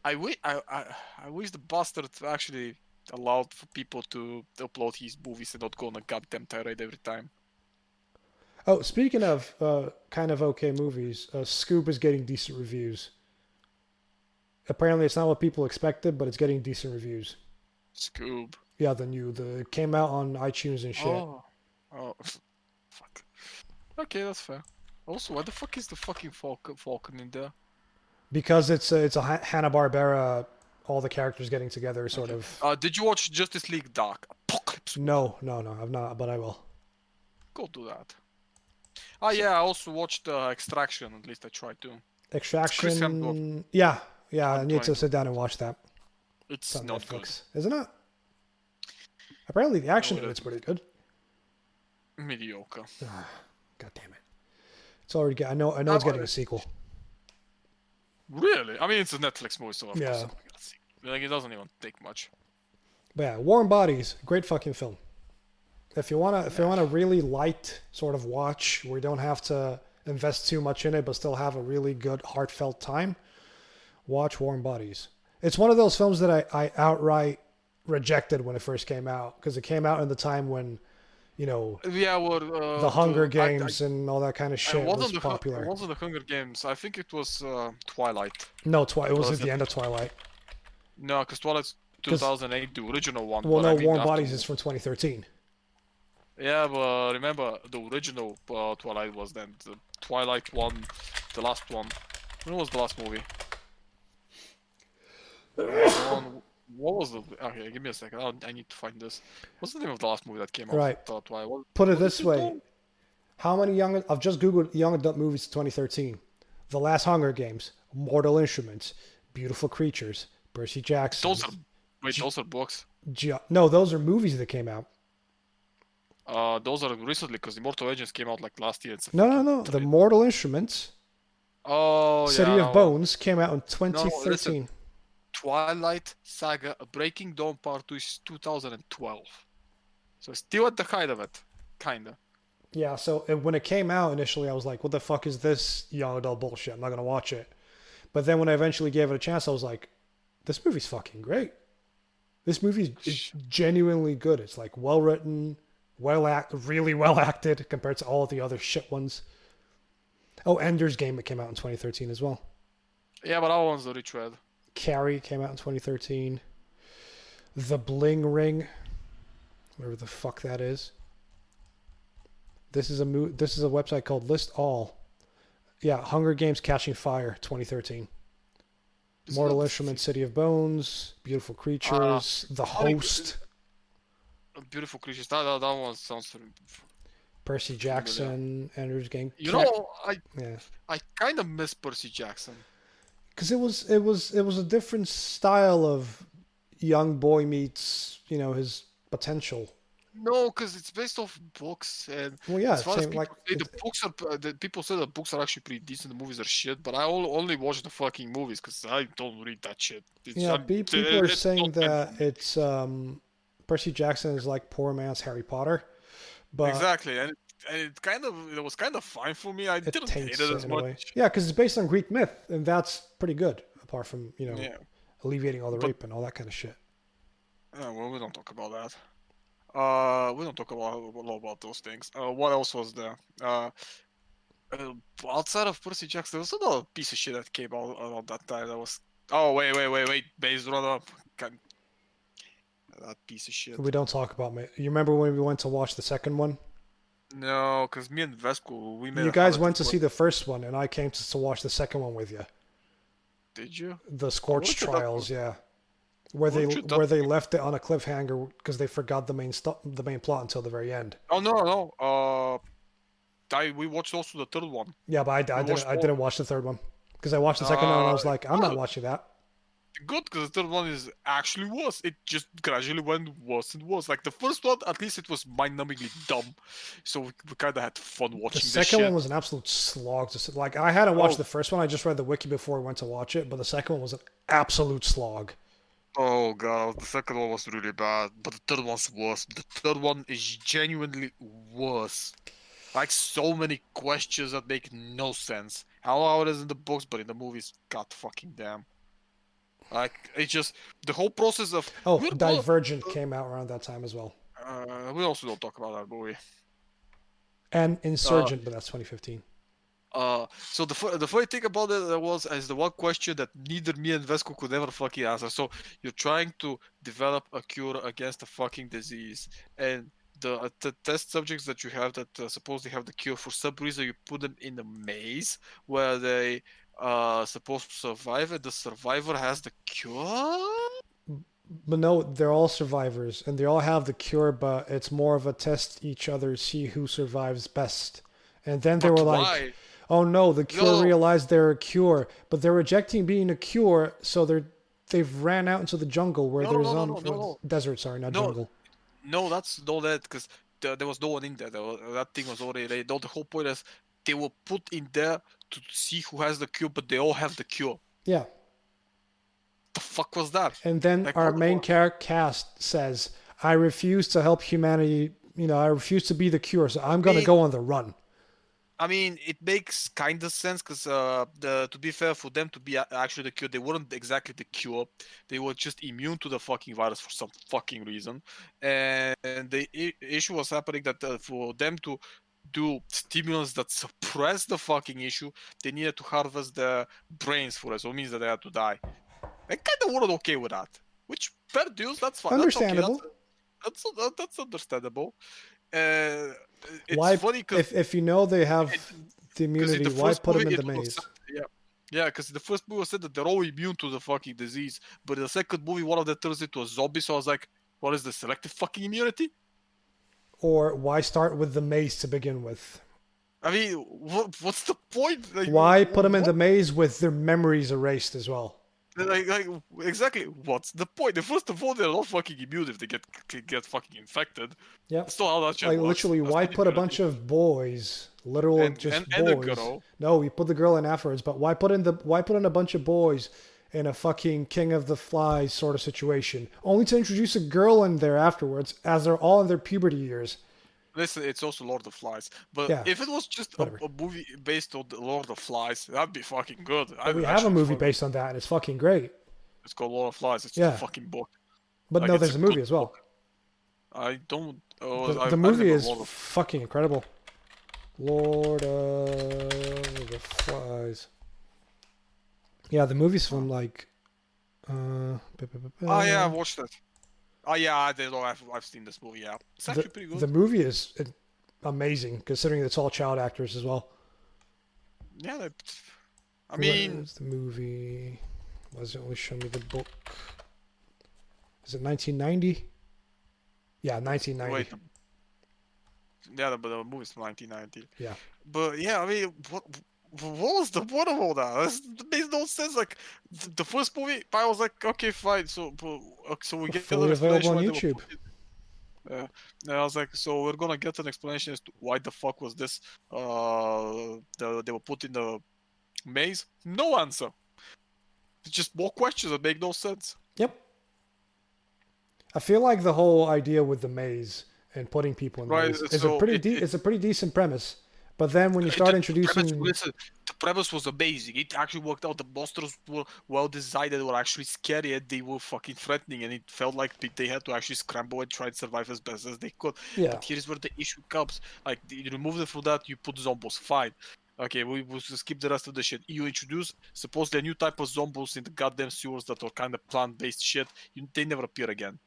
I wish the bastard actually allowed for people to upload his movies and not go on a goddamn tirade every time. Oh, speaking of kind of okay movies, Scoop is getting decent reviews. Apparently, it's not what people expected, but it's getting decent reviews. Scoob. Yeah, the it came out on iTunes and shit. Oh. Oh. Fuck. Okay, that's fair. Also, why the fuck is the fucking Falcon in there? Because it's a Hanna Barbera, all the characters getting together sort Okay. of. Did you watch Justice League Dark Apocalypse War? No, I've not, but I will. Go do that. Ah, So, yeah, I also watched Extraction. At least I tried to. It's Chris Hemsworth. Extraction. Yeah, I I'm need to trying to. sit down and watch that. It's It's on not good. Netflix, isn't it? Apparently, the action No, in it it's isn't. pretty good. Mediocre. God damn it! It's already. I know I, it's getting a sequel. really? I mean, it's a Netflix movie, so of course Yeah, I'm gonna see. Like, it doesn't even take much. but yeah, Warm Bodies, great fucking film. If you wanna really light sort of watch where you don't have to invest too much in it, but still have a really good heartfelt time, watch Warm Bodies. It's one of those films that I outright rejected when it first came out because it came out in the time when, you know, Yeah, well, the Hunger I Games and all that kind of it shit was wasn't it popular. wasn't the Hunger Games. I think it was Twilight. No, it was Twilight. at the end of Twilight. No, because Twilight's Because 2008, the original one. well, But no, I mean, Warm after. Bodies is from 2013. Yeah, but remember the original Twilight was then the Twilight one, the last one. When was the last movie? The one. What was the? Okay, give me a second. I need to find this. What's the name of the last movie that came out? Right. Twilight. Put it What is this it way: called? how many young? I've just googled young adult movies 2013. The Last Hunger Games, Mortal Instruments, Beautiful Creatures, Percy Jackson. Those are. Wait, those are books. No, those are movies that came out. Those are recently because Immortal Legends came out like last year. It's a No, fucking. The Mortal Instruments, Oh City yeah, of no. Bones came out in No, listen. 2013. Twilight Saga: A Breaking Dawn Part 2 is 2012. So still at the height of it, kinda. Yeah, so when it came out initially, I was like, "What the fuck is this young adult bullshit? I'm not gonna watch it." But then when I eventually gave it a chance, I was like, "This movie's fucking great. This movie is genuinely good. It's like well written, really well acted compared to all the other shit ones." Oh, Ender's Game, it came out in 2013 as well. Yeah, but that one's the retread. Carrie came out in 2013. The Bling Ring, whatever the fuck that is. This is a website called List All. Yeah, Hunger Games Catching Fire 2013. Mortal Instruments, City of Bones, Beautiful Creatures, The Host, Beautiful Creatures. That one sounds. Percy Jackson, Ender's Game. You know, Yeah, I kind of miss Percy Jackson. because it was a different style of young boy meets his potential. No, because it's based off books, and Well, yeah, as far as same people like say, the books are the people say the books are actually pretty decent. The movies are shit, but I only watch the fucking movies because I don't read that shit. yeah. People are It's saying not meant for that me. it's Percy Jackson is like poor man's Harry Potter, but Exactly, and it was kind of fine for me. I it didn't hate taints it it as in a way. much. Yeah, because it's based on Greek myth, and that's pretty good. Apart from Yeah, alleviating all the but rape and all that kind of shit. well, we don't talk about that. We don't talk about a lot about those things. What else was there? Uh, Outside of Percy Jackson, there was another piece of shit that came out around that time. That was. Oh wait! Maze Runner. That piece of shit. We don't talk about me. You remember when we went to watch the second one? No, because me and Vesco, we made You a guys habit went of to see the first one, and I came to watch the second one with you. Did you? The I would've Scorch did that Trials, for- yeah, where they would've did that where they for- left it on a cliffhanger because they forgot the main plot until the very end. Oh no. We watched also the third one. Yeah, but We watched I all. didn't watch the third one because I watched the second one and I was like, I'm not Well, watching that. good because the third one is actually worse. It just gradually went worse and worse. Like the first one, at least it was mind-numbingly dumb, so we kind of had fun The watching this second shit. one was an absolute slog. Like I hadn't watched Oh. the first one. I just read the wiki before I went to watch it, but the second one was an absolute slog. Oh god, the second one was really bad, but the third one's worse. The third one is genuinely worse. Like so many questions that make no sense. How it is in the books, but in the movies, god fucking damn. Like it's just the whole process of Oh, we're gonna. Divergent came out around that time as well, We also don't talk about that movie. and Uh, Insurgent, but that's 2015. so the funny thing about it was is the one question that neither me and Vesco could ever fucking answer. So you're trying to develop a cure against a fucking disease, and the test subjects that you have that supposedly have the cure, for some reason you put them in a maze where they supposed to survive, and the survivor has the cure. But no, they're all survivors, and they all have the cure, but it's more of a test each other, see who survives best. And then they But were like, why? "Oh no, the cure No, realized they're a cure, but they're rejecting being a cure, so they've ran out into the jungle where no, no, there's no, no, no, no, no, desert, sorry, not no. jungle." No, that's no that because there was no one in there. That thing was already ready. No, the whole point is they were put in there to see who has the cure, but they all have the cure. Yeah. The fuck was that? And then Like our what? main character cast says, "I refuse to help humanity. I refuse to be the cure, so I'm I gonna mean, go on the run." I mean, it makes kind of sense because the to be fair, for them to be actually the cure, they weren't exactly the cure. They were just immune to the fucking virus for some fucking reason, and the issue was happening that for them to do stimulants that suppress the fucking issue, they needed to harvest the brains for it. So it means that they had to die. I kind of weren't okay with that. Which fair dues, that's fine. That's okay. Understandable. That's understandable. Uh, it's Why, funny because if you know they have the because in immunity, the why first put movie them in it the was said, maze? yeah, yeah, because the first movie was said that they're all immune to the fucking disease, but in the second movie one of them turns into a zombie. So I was like, what is the selective fucking immunity? Or why start with the maze to begin with? I mean, what's the point? Like, Why put them in what? the maze with their memories erased as well? Like exactly, what's the point? First of all, they're not fucking immune if they get fucking infected. Yep. That's not how that shit Like works. literally, That's why not put a immunity. bunch of boys, literal And just and a boys? girl. No, we put the girl in afterwards. But why put in a bunch of boys in a fucking King of the Flies sort of situation, only to introduce a girl in there afterwards, as they're all in their puberty years? Listen, it's also Lord of Flies. But Yeah, if it was just whatever. a movie based on the Lord of Flies, that'd be fucking good. But I'd we have a actually movie fuck with. based on that, and it's fucking great. It's called Lord of Flies. It's the Yeah, fucking book. but Like no, it's a there's a movie good as book. well. I don't. Oh, The I movie remember is Lord of. fucking incredible. Lord of the Flies. Yeah, the movie's from like Oh yeah, I watched it. Oh yeah, I did. Oh, I've seen this movie. Yeah, it's the actually pretty the good. movie is amazing considering it's all child actors as well. Yeah, I mean, Where's the movie? Why does it only show me the book? Is it 1990? Yeah, 1990. wait. Yeah, but the movie's from 1990. Yeah. But yeah, I mean, what was the point of all that? It makes no sense. Like the first movie, I was like, okay, fine. So we get an Fully available explanation on why they were YouTube. put it. And I was like, so we're gonna get an explanation as to why the fuck was this? They were put in the maze. No answer. It's just more questions that make no sense. Yep. I feel like the whole idea with the maze and putting people in the Right. maze is a So pretty it it's a pretty decent premise. But then when you start the premise, introducing, listen, the premise was amazing. It actually worked out. The monsters were well designed. They were actually scary and they were fucking threatening. And it felt like they had to actually scramble and try and survive as best as they could. yeah, But here's where the issue comes. Like you remove them from that, you put zombies. Fine. Okay, we will skip the rest of the shit. You introduce supposedly a new type of zombies in the goddamn sewers that are kind of plant-based shit. They never appear again.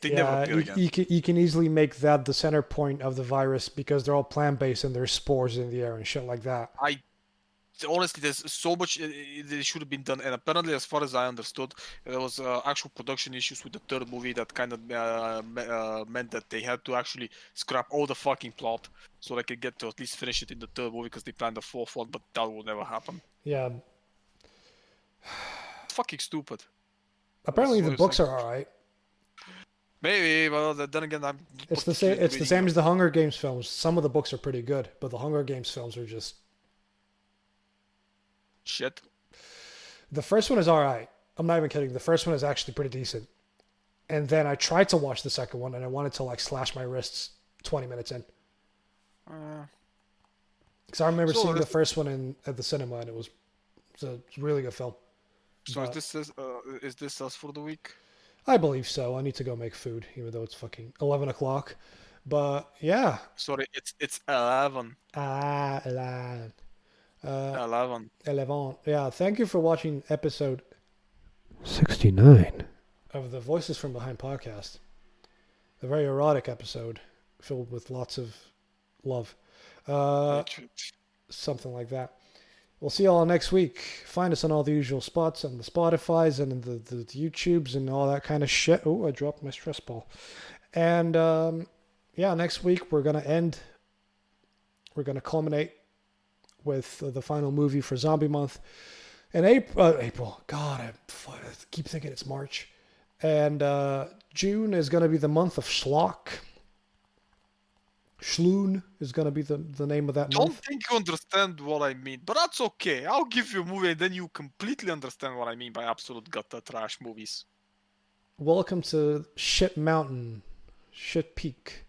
They never yeah, appear again. you can easily make that the center point of the virus because they're all plant based and there's spores in the air and shit like that. I honestly, there's so much that should have been done, and apparently, as far as I understood, there was actual production issues with the third movie that kind of meant that they had to actually scrap all the fucking plot so they could get to at least finish it in the third movie because they planned the fourth one, but that will never happen. Yeah, Fucking stupid. apparently the What books are all right. Maybe, but then again, I'm not It's the same. particularly It's the reading same them. as the Hunger Games films. Some of the books are pretty good, but the Hunger Games films are just. Shit. The first one is all right. I'm not even kidding. The first one is actually pretty decent. And then I tried to watch the second one, and I wanted to like slash my wrists 20 minutes in. Uh, Because I remember so seeing the first one at the cinema, and it was a really good film. So But is this us for the week? I believe so. I need to go make food, even though it's fucking 11 o'clock. But yeah. Sorry, it's 11. Ah, uh, 11. 11. Yeah, thank you for watching episode 69 of the Voices from Behind podcast. A very erotic episode filled with lots of love. Uh, something like that. We'll see y'all next week. Find us on all the usual spots, on the Spotifys and the YouTubes and all that kind of shit. Oh, I dropped my stress ball. And yeah, next week we're going to culminate with the final movie for Zombie Month. In April. God, I keep thinking it's March. And June is going to be the month of Schlock. Schloon is going to be the name of that Don't month. think you understand what I mean, but that's okay. I'll give you a movie and then you completely understand what I mean by absolute gutter trash movies. Welcome to Shit Mountain, Shit Peak,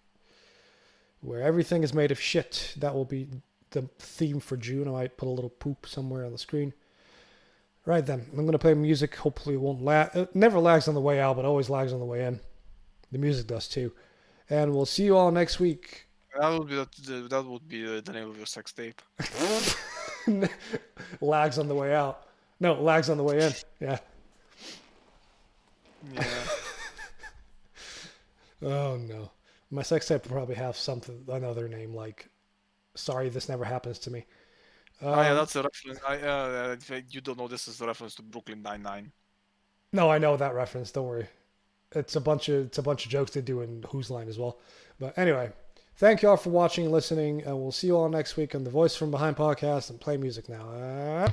where everything is made of shit. That will be the theme for June. I might put a little poop somewhere on the screen. Right then, I'm going to play music. Hopefully it won't lag. It never lags on the way out, but always lags on the way in. The music does too. And we'll see you all next week. That would be the name of your sex tape. Lags on the way out. No, lags on the way in. Yeah. Yeah. Oh no. My sex tape will probably have another name like "Sorry, this never happens to me." Yeah, that's a reference. You don't know this is a reference to Brooklyn Nine-Nine. No, I know that reference. Don't worry. It's a bunch of jokes they do in Whose Line as well. But anyway, thank you all for watching and listening, and we'll see you all next week on the Voice from Behind podcast and play music now.